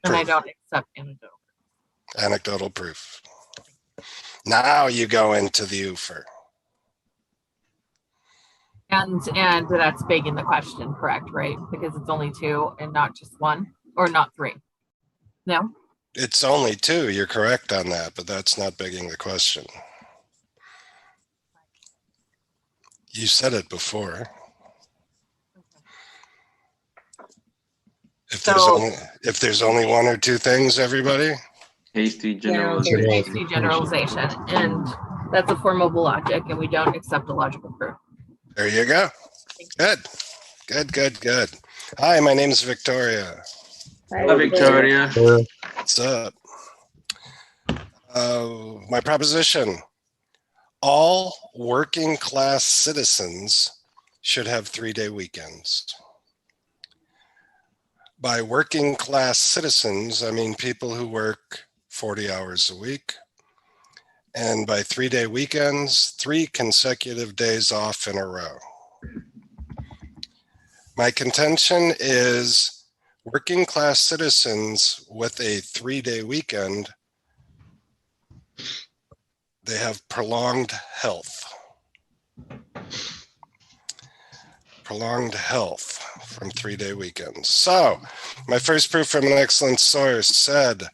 I don't accept anecdotal. Anecdotal proof. Now you go into the UFER. And that's begging the question, correct? Right? Because it's only 2 and not just 1, or not 3. No. It's only 2. You're correct on that, but that's not begging the question. You said it before. If there's only 1 or 2 things, everybody. Hasty generalization. Hasty generalization, and that's a form of a logic, and we don't accept a logical proof. There you go. Good. Hi, my name is Victoria. Hi, Victoria. What's up? My proposition: all working class citizens should have 3-day weekends. By working class citizens, I mean people who work 40 hours a week. And by 3-day weekends, 3 consecutive days off in a row. My contention is working class citizens with a 3-day weekend, they have prolonged health. Prolonged health from 3-day weekends. So, my first proof from an excellent source said,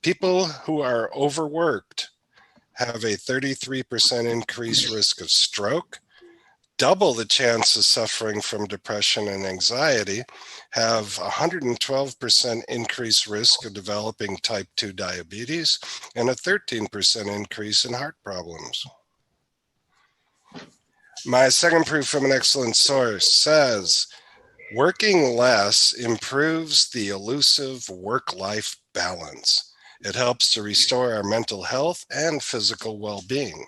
people who are overworked have a 33% increased risk of stroke, double the chance of suffering from depression and anxiety, have 112% increased risk of developing type 2 diabetes, and a 13% increase in heart problems. My second proof from an excellent source says, working less improves the elusive work-life balance. It helps to restore our mental health and physical well-being.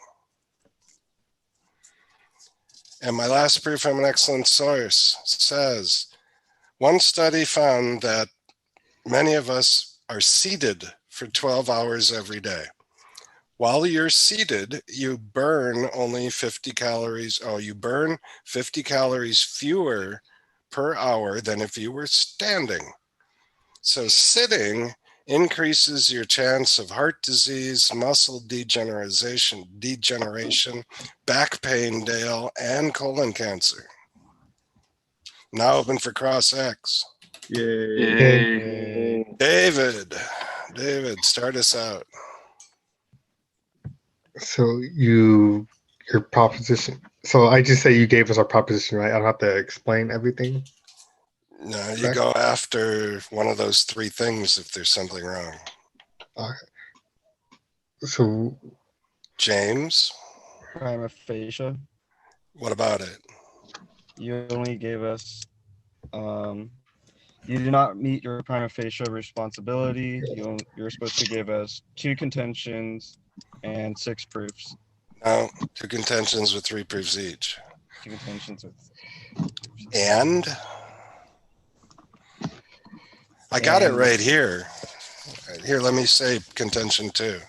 And my last proof from an excellent source says, one study found that many of us are seated for 12 hours every day. While you're seated, you burn only 50 calories. Oh, you burn 50 calories fewer per hour than if you were standing. So sitting increases your chance of heart disease, muscle degeneration, back pain, Dale, and colon cancer. Now open for cross-X. Yay. David, start us out. So your proposition. So I just say you gave us our proposition, right? I don't have to explain everything. No, you go after one of those three things if there's something wrong. So James, Prima facie. what about it? You only gave us, you did not meet your prima facie responsibility. You're supposed to give us 2 contentions and 6 proofs. No, 2 contentions with 3 proofs each. 2 contentions with. And I got it right here. Here, let me say contention 2.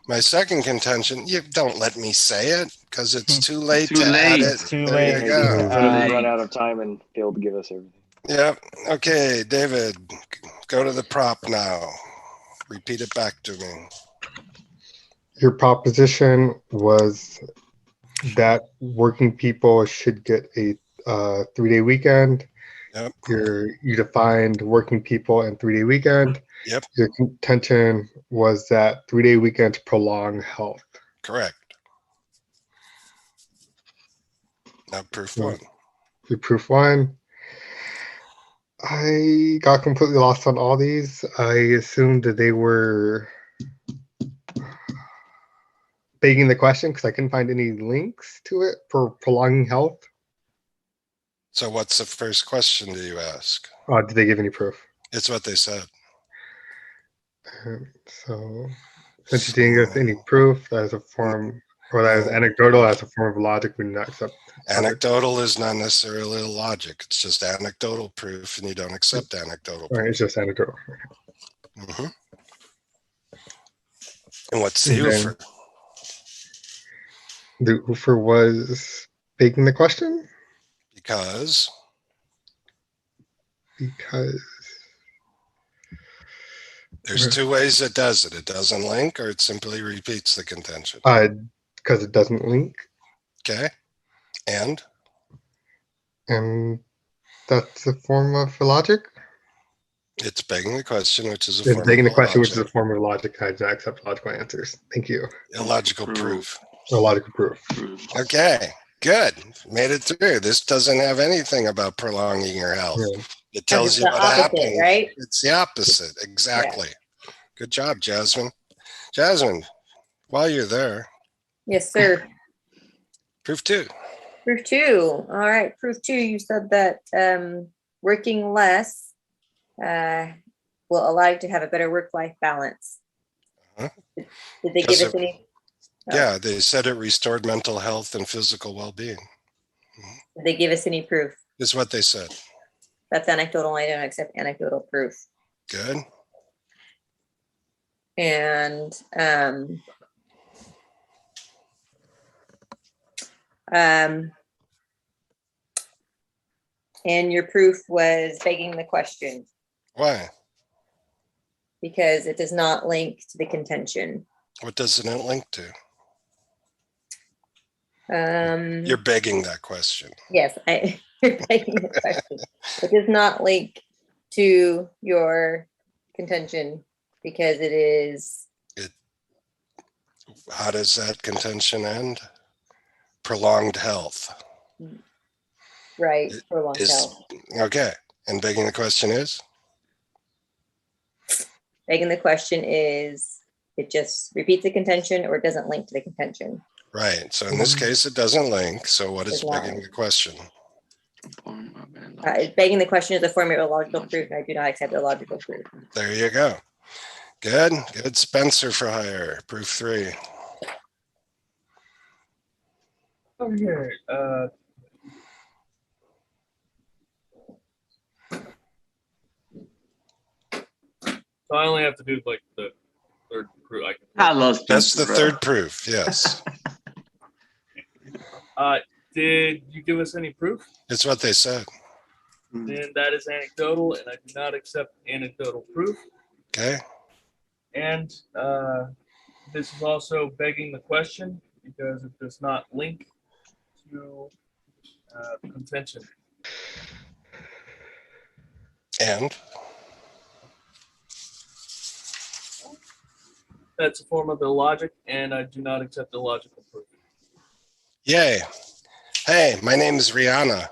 My second contention, you don't let me say it because it's too late to add it. Too there late. you go. Run out of time and failed to give us everything. Yep. Okay, David, go to the prop now. Repeat it back to me. your proposition was that working people should get a 3-day weekend. Yep. You defined working people and 3-day weekend. Yep. Your contention was that 3-day weekends prolong health. Correct. Now proof 1. Your proof 1. I got completely lost on all these. I assumed that they were begging the question because I couldn't find any links to it for prolonging health. So what's the first question do you ask? Did they give any proof? It's what they said. So since you didn't give us any proof, that is a form, or that is anecdotal, as a form of logic, we do not accept. Anecdotal is not necessarily logic. It's just anecdotal proof, and you don't accept anecdotal proof. Right, it's just anecdotal. Mm-hmm. And what's the And then UFR? The UFR was begging the question? Because there's 2 ways it does it. It doesn't link or it simply repeats the contention. Because it doesn't link. Okay. And that's a form of logic? it's begging the question, which is a It's form begging of the question, which logic. is a form of logic. I accept logical answers. Thank you. Illogical proof. Illogical proof. Okay, good. Made it through. This doesn't have anything about prolonging your health. Yeah. It tells It's you the what opposite, happened. right? It's the opposite. Exactly. Good job, Jasmine. Jasmine, while you're there, Yes, sir. proof 2. Proof 2. All right. Proof 2, you said that working less will allow you to have a better work-life balance. Uh-huh. Did they give us any? Yeah, they said it restored mental health and physical well-being. Did they give us any proof? Is what they said. That's anecdotal. I don't accept anecdotal proof. Good. And and your proof was begging the question. Why? Because it does not link to the contention. What does it link to? Um, You're begging that question. Yes, you're begging the question. It does not link to your contention because it is. How does that contention end? Prolonged health. Right, prolonged health. Okay. And begging the question is? Begging the question is, it just repeats the contention or it doesn't link to the contention. Right. So in this case, it doesn't link. So what is Does not begging link. the question? Begging the question is a form of illogical proof, and I do not accept illogical proof. There you go. Good. Good. Spencer for hire. Proof 3. Okay. So I only have to do like the third proof. I love That's the bro. third proof. Yes. Did you give us any proof? It's what they said. Then that is anecdotal, and I do not accept anecdotal proof. Okay. And this is also begging the question because it does not link to contention. And That's a form of illogic, and I do not accept illogical proof. Yay. Hey, my name is Rihanna.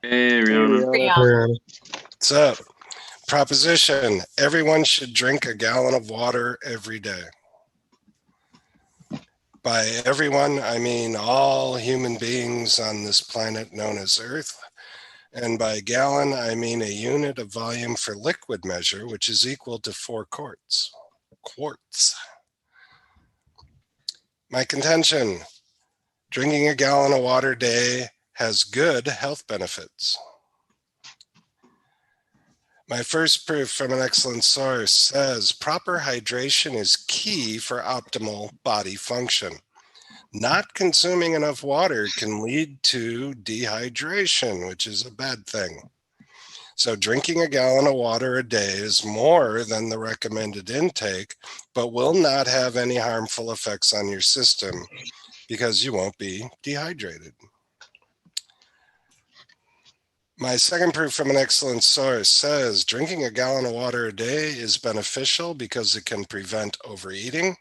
Hey, Rihanna. What's up? Proposition: everyone should drink a gallon of water every day. By everyone, I mean all human beings on this planet known as Earth. And by gallon, I mean a unit of volume for liquid measure, which is equal to 4 quarts. Quarts. My contention: drinking a gallon of water a day has good health benefits. My first proof from an excellent source says proper hydration is key for optimal body function. Not consuming enough water can lead to dehydration, which is a bad thing. So drinking a gallon of water a day is more than the recommended intake, but will not have any harmful effects on your system because you won't be dehydrated. My second proof from an excellent source says drinking a gallon of water a day is beneficial because it can prevent overeating,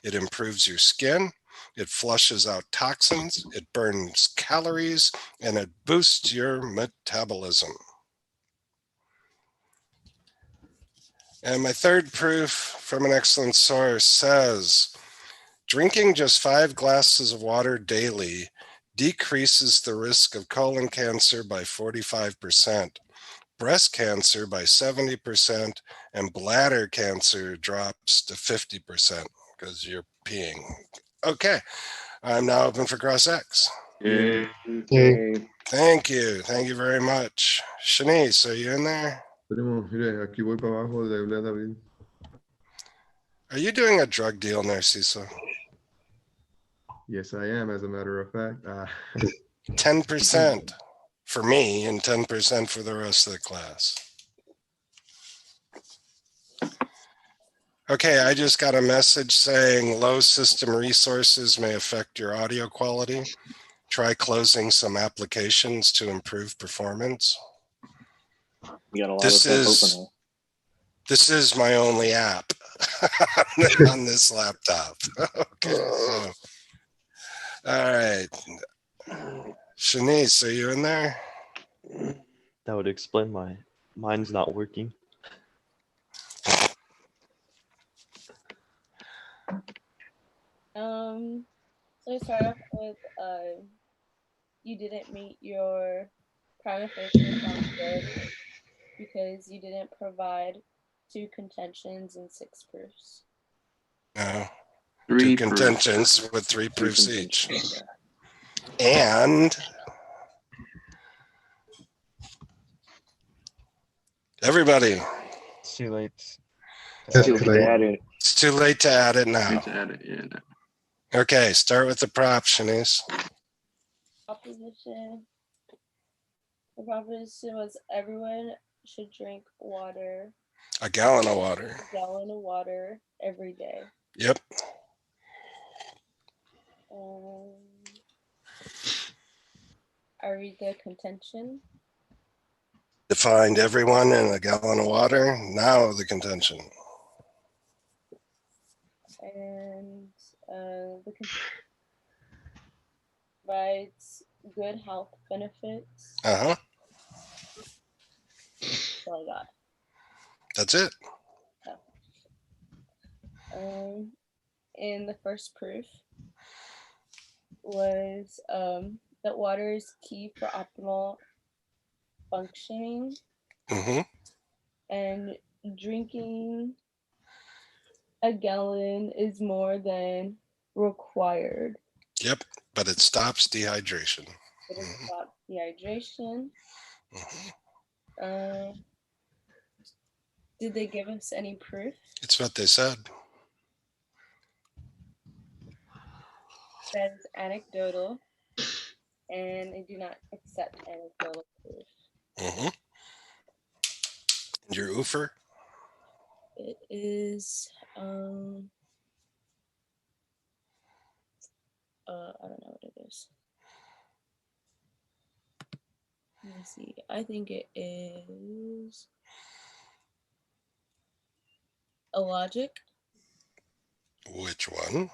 it improves your skin, it flushes out toxins, it burns calories, and it boosts your metabolism. And my third proof from an excellent source says drinking just 5 glasses of water daily decreases the risk of colon cancer by 45%, breast cancer by 70%, and bladder cancer drops to 50% because you're peeing. Okay, I'm now open for cross-X. Yay. Thank you. Thank you very much. Shanice, are you in there? Mire, aquí voy para abajo de David. Are you doing a drug deal, Narciso? Yes, I am, as a matter of fact. 10% for me and 10% for the rest of the class. Okay, I just got a message saying low system resources may affect your audio quality. Try closing some applications to improve performance. You got a lot of stuff open. This is my only app on this laptop. Okay, so, all right. Shanice, are you in there? That would explain why mine's not working. So I start off with you didn't meet your prima facie responsibility because you didn't provide 2 contentions and 6 proofs. No. 3 2 contentions with 3 proofs each. And everybody. It's too late. It's too late. It's too late to add it now. Need to add it, yeah. No. Okay, start with the prop, Shanice. Proposition. The proposition was everyone should drink water. A gallon of water. A gallon of water every day. Yep. I read the contention. Defined everyone in a gallon of water. Now the contention. And the contention provides good health benefits. Uh-huh. That's all I got. That's it. And the first proof was that water is key for optimal functioning. Mm-hmm. And drinking a gallon is more than required. Yep, but it stops dehydration. It stops dehydration. Did they give us any proof? It's what they said. That is anecdotal, and I do not accept anecdotal proof. Mm-hmm. And your oofer? It is I don't know what it is. Let me see. I think it is a logic. Which one?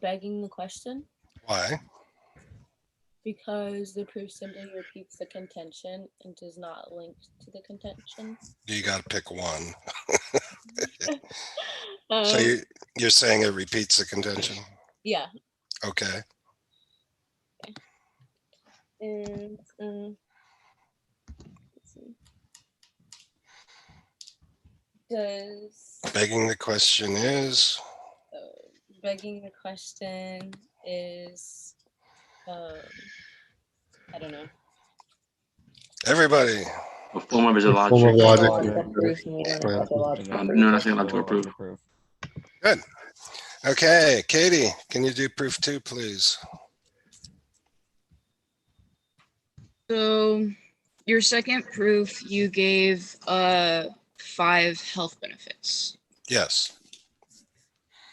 Begging the question, Why? because the proof simply repeats the contention and does not link to the contention. You got to pick one. Um, So you're saying it repeats the contention? yeah. Okay. And let's see. Does Begging the question is, begging the question is I don't know. everybody. A form of his Form of logic. logic. Proof, meaning Yeah. logical No, nothing logical proof. Good. Okay, Katie, can you do proof 2, please? So your second proof, you gave 5 health benefits. Yes,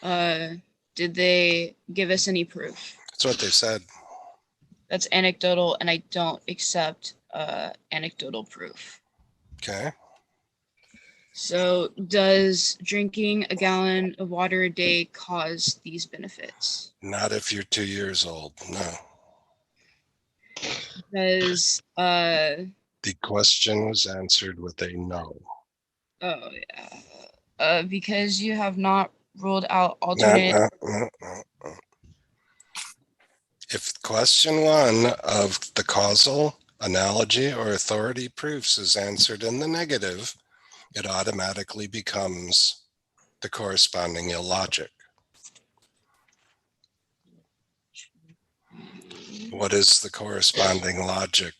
Did they give us any proof? that's what they said. That's anecdotal, and I don't accept anecdotal proof. Okay. So does drinking a gallon of water a day cause these benefits? Not if you're 2 years old. No. Because The question was answered with a no. oh yeah. Because you have not ruled out alternate. No. If question 1 of the causal, analogy, or authority proofs is answered in the negative, it automatically becomes the corresponding illogic. What is the corresponding logic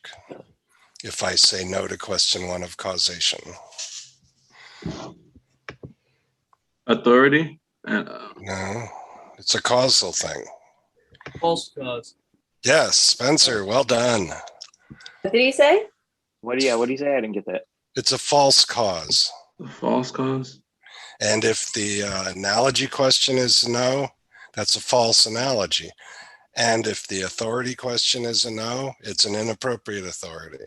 if I say no to question 1 of causation? Authority. No, it's a causal thing. False cause. Yes, Spencer, well done. What did he say? What do you say? I didn't get that. It's a false cause. A false cause. And if the analogy question is no, that's a false analogy. And if the authority question is a no, it's an inappropriate authority.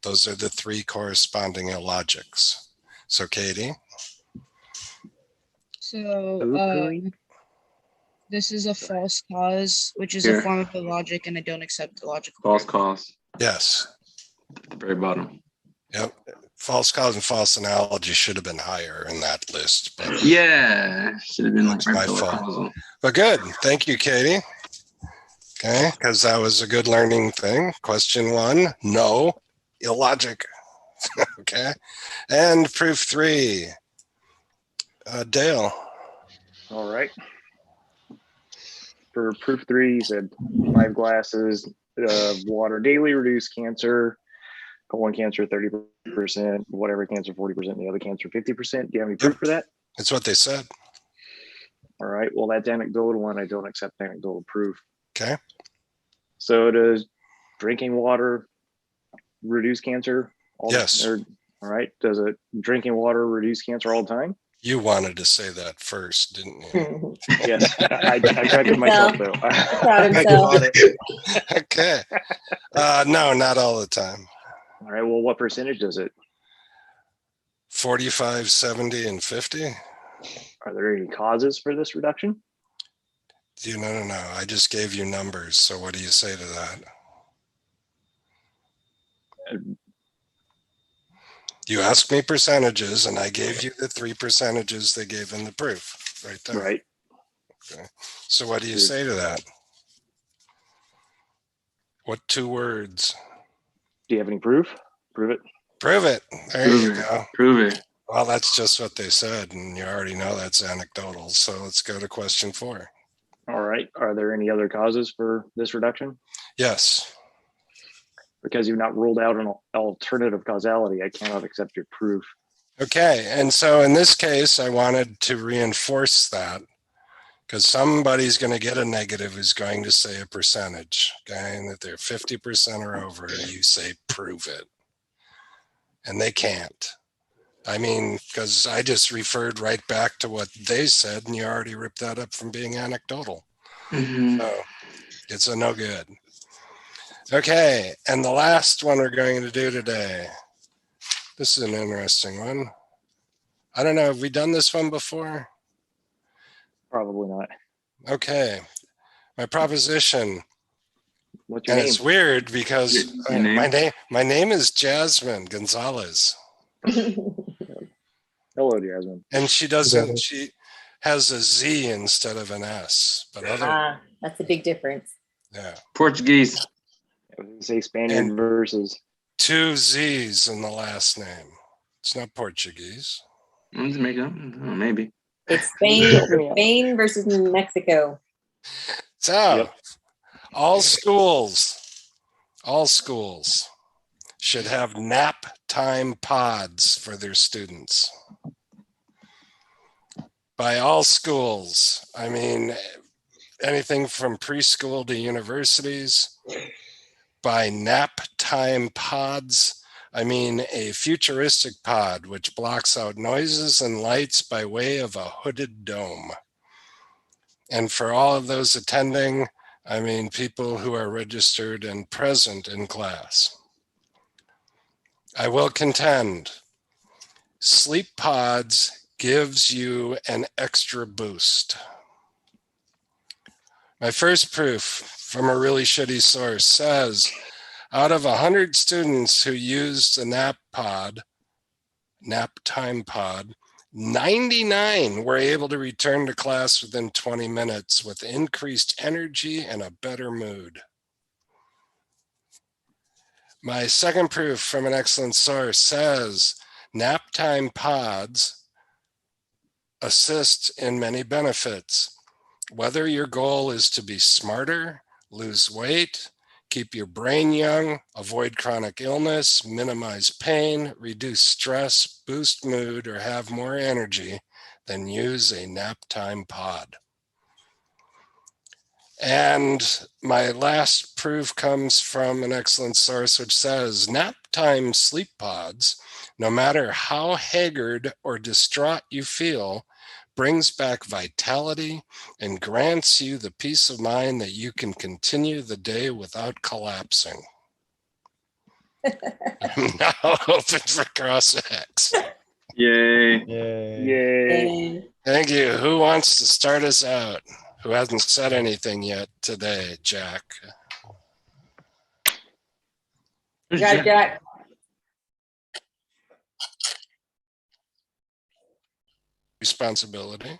Those are the 3 corresponding illogics. So Katie? So this is a false cause, which is Here. a form of illogic, and I don't accept the logical. False cause. Yes. At the very bottom. Yep. False cause and false analogy should have been higher in that list, but Yeah. Should have been like it's my right below fault. causal. But good. Thank you, Katie. Okay, because that was a good learning thing. Question 1, no, illogic. Okay. And proof 3. Dale. All right. For proof 3, you said 5 glasses of water daily reduce cancer, colon cancer 30%, whatever cancer 40%, the other cancer 50%. Do you have any proof for that? That's what they said. All right. Well, that's anecdotal, and I don't accept anecdotal proof. Okay. So does drinking water reduce cancer? Yes. All right. Does it drinking water reduce cancer all the time? You wanted to say that first, didn't you? Yes. I corrected myself though. Proud himself. Okay. No, not all the time. All right. Well, what percentage does it? 45, 70, and 50? Are there any causes for this reduction? No. I just gave you numbers. So what do you say to that? You asked me percentages, and I gave you the 3 percentages they gave in the proof right there. Right. Okay. So what do you say to that? What 2 words? Do you have any proof? Prove it. Prove it. There you go. Prove it. Well, that's just what they said, and you already know that's anecdotal. So let's go to question 4. All right. Are there any other causes for this reduction? Yes. Because you've not ruled out an alternative causality, I cannot accept your proof. Okay. And so in this case, I wanted to reinforce that because somebody's going to get a negative who's going to say a percentage. Okay. And if they're 50% or over, you say, prove it. And they can't. I mean, because I just referred right back to what they said, and you already ripped that up from being anecdotal. Mhm. So it's a no good. Okay, and the last one we're going to do today. This is an interesting one. I don't know, have we done this one before? Probably not. Okay, my proposition. What's your And name? it's weird because Your name? my name is Jasmine Gonzalez, Hello, Jasmine. and she has a Z instead of an S, but other That's a big difference. yeah, Portuguese. I was gonna say Spaniard And- versus. 2 Z's in the last name. It's not Portuguese. I'm just making up. Maybe. It's Spain versus Mexico. So all schools should have nap time pods for their students. By all schools, I mean anything from preschool to universities. By nap time pods, I mean a futuristic pod which blocks out noises and lights by way of a hooded dome. And for all of those attending, I mean people who are registered and present in class. I will contend, sleep pods gives you an extra boost. My first proof from a really shitty source says, out of 100 students who used a nap time pod, 99 were able to return to class within 20 minutes with increased energy and a better mood. My second proof from an excellent source says nap time pods assist in many benefits. Whether your goal is to be smarter, lose weight, keep your brain young, avoid chronic illness, minimize pain, reduce stress, boost mood, or have more energy, then use a nap time pod. And my last proof comes from an excellent source which says nap time sleep pods, no matter how haggard or distraught you feel, brings back vitality and grants you the peace of mind that you can continue the day without collapsing. I'm now open for cross-X. Yay. Yay. Thank you. Who wants to start us out? Who hasn't said anything yet today, Jack? Jack. Responsibility.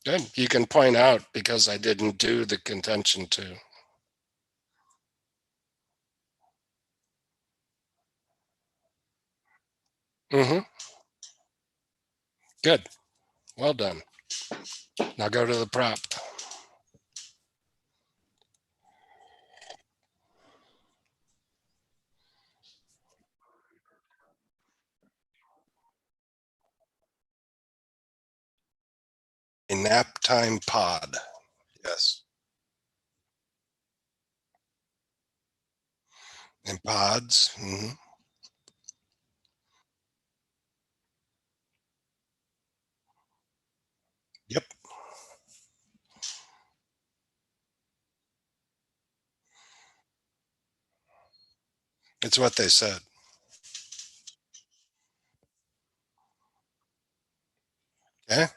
Good. You can point out because I didn't do the contention too. Good. Well done. Now go to the prop. A nap time pod. Yes. In pods. Yep. It's what they said. Okay.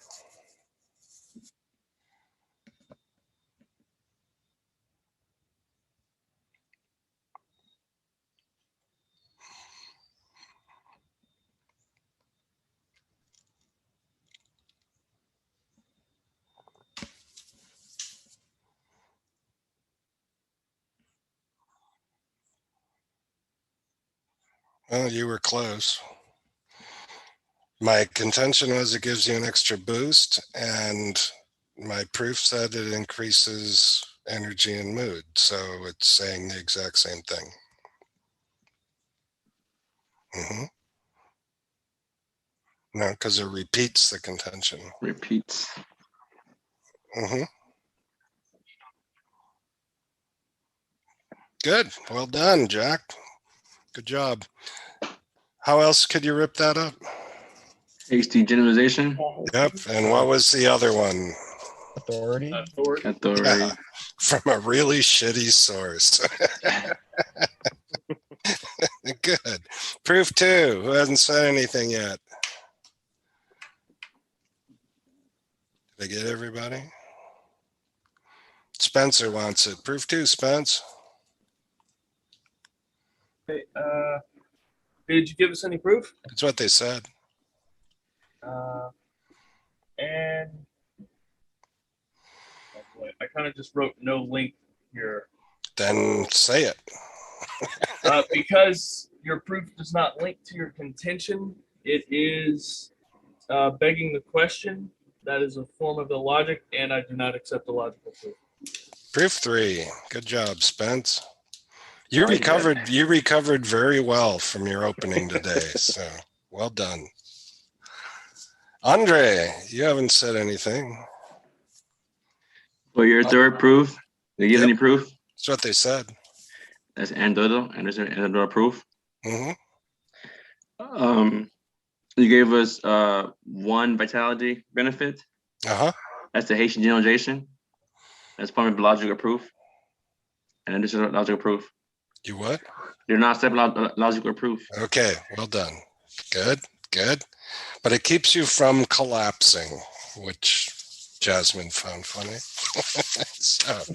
Well, you were close. My contention was it gives you an extra boost, and my proof said it increases energy and mood. So it's saying the exact same thing. No, because it repeats the contention. Repeats. Good. Well done, Jack. Good job. How else could you rip that up? Hasty generalization. Yep. And what was the other one? Authority. Authority. From a really shitty source. Good. Proof 2. Who hasn't said anything yet? Did I get everybody? Spencer wants it. Proof 2, Spence. Okay, did you give us any proof? That's what they said. And oh boy, I kind of just wrote no link here. Then say it. Because your proof does not link to your contention, it is begging the question. That is a form of illogic, and I do not accept the logical proof. Proof 3. Good job, Spence. You recovered very well from your opening today, so well done. Andre, you haven't said anything. For your third proof, they give any proof? That's what they said. That's Andorra, and there's an Andorra proof. Mm-hmm. You gave us 1 vitality benefit. Uh-huh. That's the Haitian generalization. That's part of logical proof. And then this is logical proof. You what? You're not accepting logical proof. Okay, well done. Good. But it keeps you from collapsing, which Jasmine found funny. So,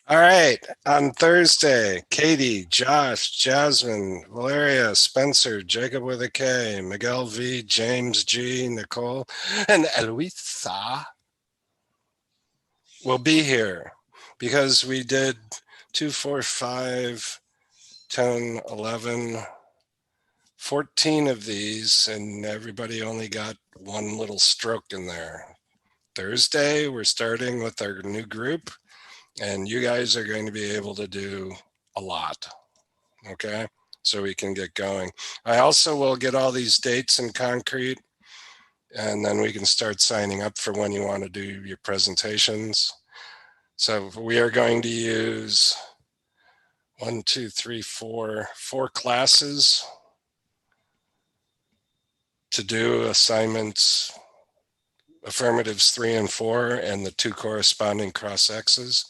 all right, on Thursday, Katie, Josh, Jasmine, Valeria, Spencer, Jacob with a K, Miguel V, James G, Nicole, and Eloisa will be here because we did 2, 4, 5, 10, 11, 14 of these, and everybody only got one little stroke in there. Thursday, we're starting with our new group, and you guys are going to be able to do a lot, okay? So we can get going. I also will get all these dates in concrete, and then we can start signing up for when you want to do your presentations. So we are going to use 4 classes to do assignments, affirmatives 3 and 4, and the 2 corresponding cross-X's.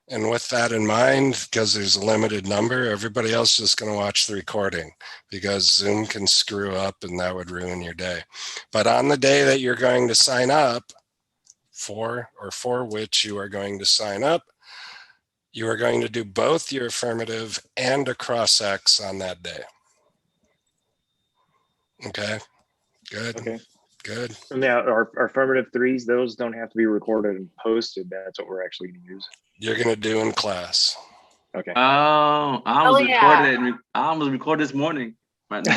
And with that in mind, because there's a limited number, everybody else is just going to watch the recording because Zoom can screw up and that would ruin your day. But on the day that you're going to sign up for which you are going to sign up, you are going to do both your affirmative and a cross-X on that day. Okay, good. Okay. Good. Now, our affirmative 3s, those don't have to be recorded and posted. That's what we're actually going to use. You're going to do in class. Okay. Oh, I almost recorded. I almost recorded this morning. Right now.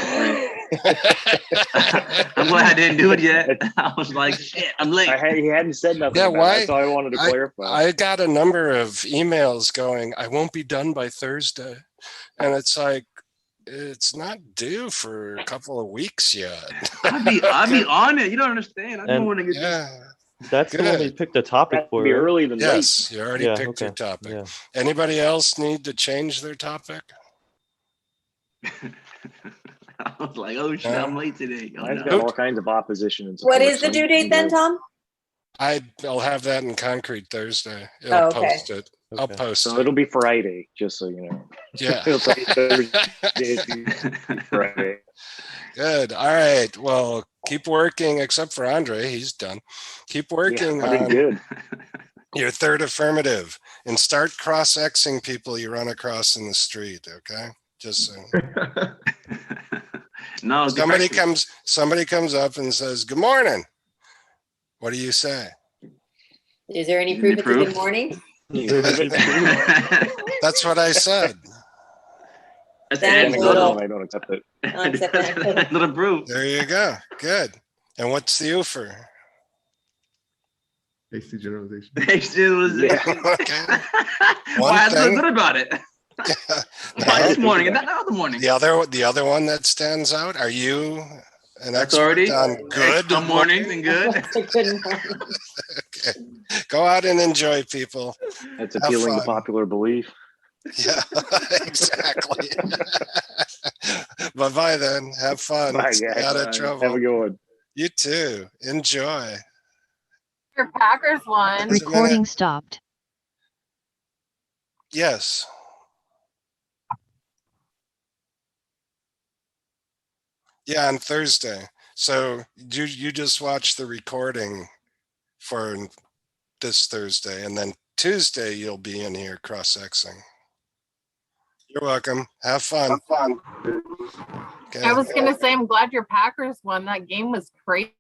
I'm glad I didn't do it yet. I was like, shit, I'm late. He hadn't said nothing. Yeah, why? That's all I wanted to clarify. I got a number of emails going, I won't be done by Thursday. And it's like, it's not due for a couple of weeks yet. I'll be on it. You don't understand. I don't want to get. Yeah. That's the one we picked a topic for. Be early than yes, late. You already picked your topic. Yeah. Anybody else need to change their topic? I was like, oh shit, I'm late today. Oh, I've got all kinds of opposition. And What is the due date then, Tom? I'll have that in concrete Thursday. I'll post it. Okay. I'll post so it. It'll be Friday, just so you know. Yeah. It'll say Thursday, Friday. Good. All right. Well, keep working, except for Andre. He's done. Keep working on good. Your third affirmative and start cross-Xing people you run across in the street. Okay. Just so. No. Somebody comes up and says, "Good morning." What do you say? Is there any proof it's a good morning? That's what I said. That's anecdotal. I don't accept it. Little proof. There you go. Good. And what's the UFR? Hasty generalization. Hasty generalization. Okay. Why I feel good about it. Why this morning and not the other morning. The other one that stands out. Are you an expert on good mornings and good? Okay. Go out and enjoy, people. That's appealing to popular belief. Yeah, exactly. Bye-bye then. Have fun. Bye, Stay guys. out of trouble. Have a good one. You too. Enjoy. Your Packers won. Recording stopped. Yes. Yeah, on Thursday. So you just watch the recording for this Thursday, and then Tuesday you'll be in here cross-sexing. You're welcome. Have fun. Okay. I was gonna say I'm glad your Packers won. That game was crazy.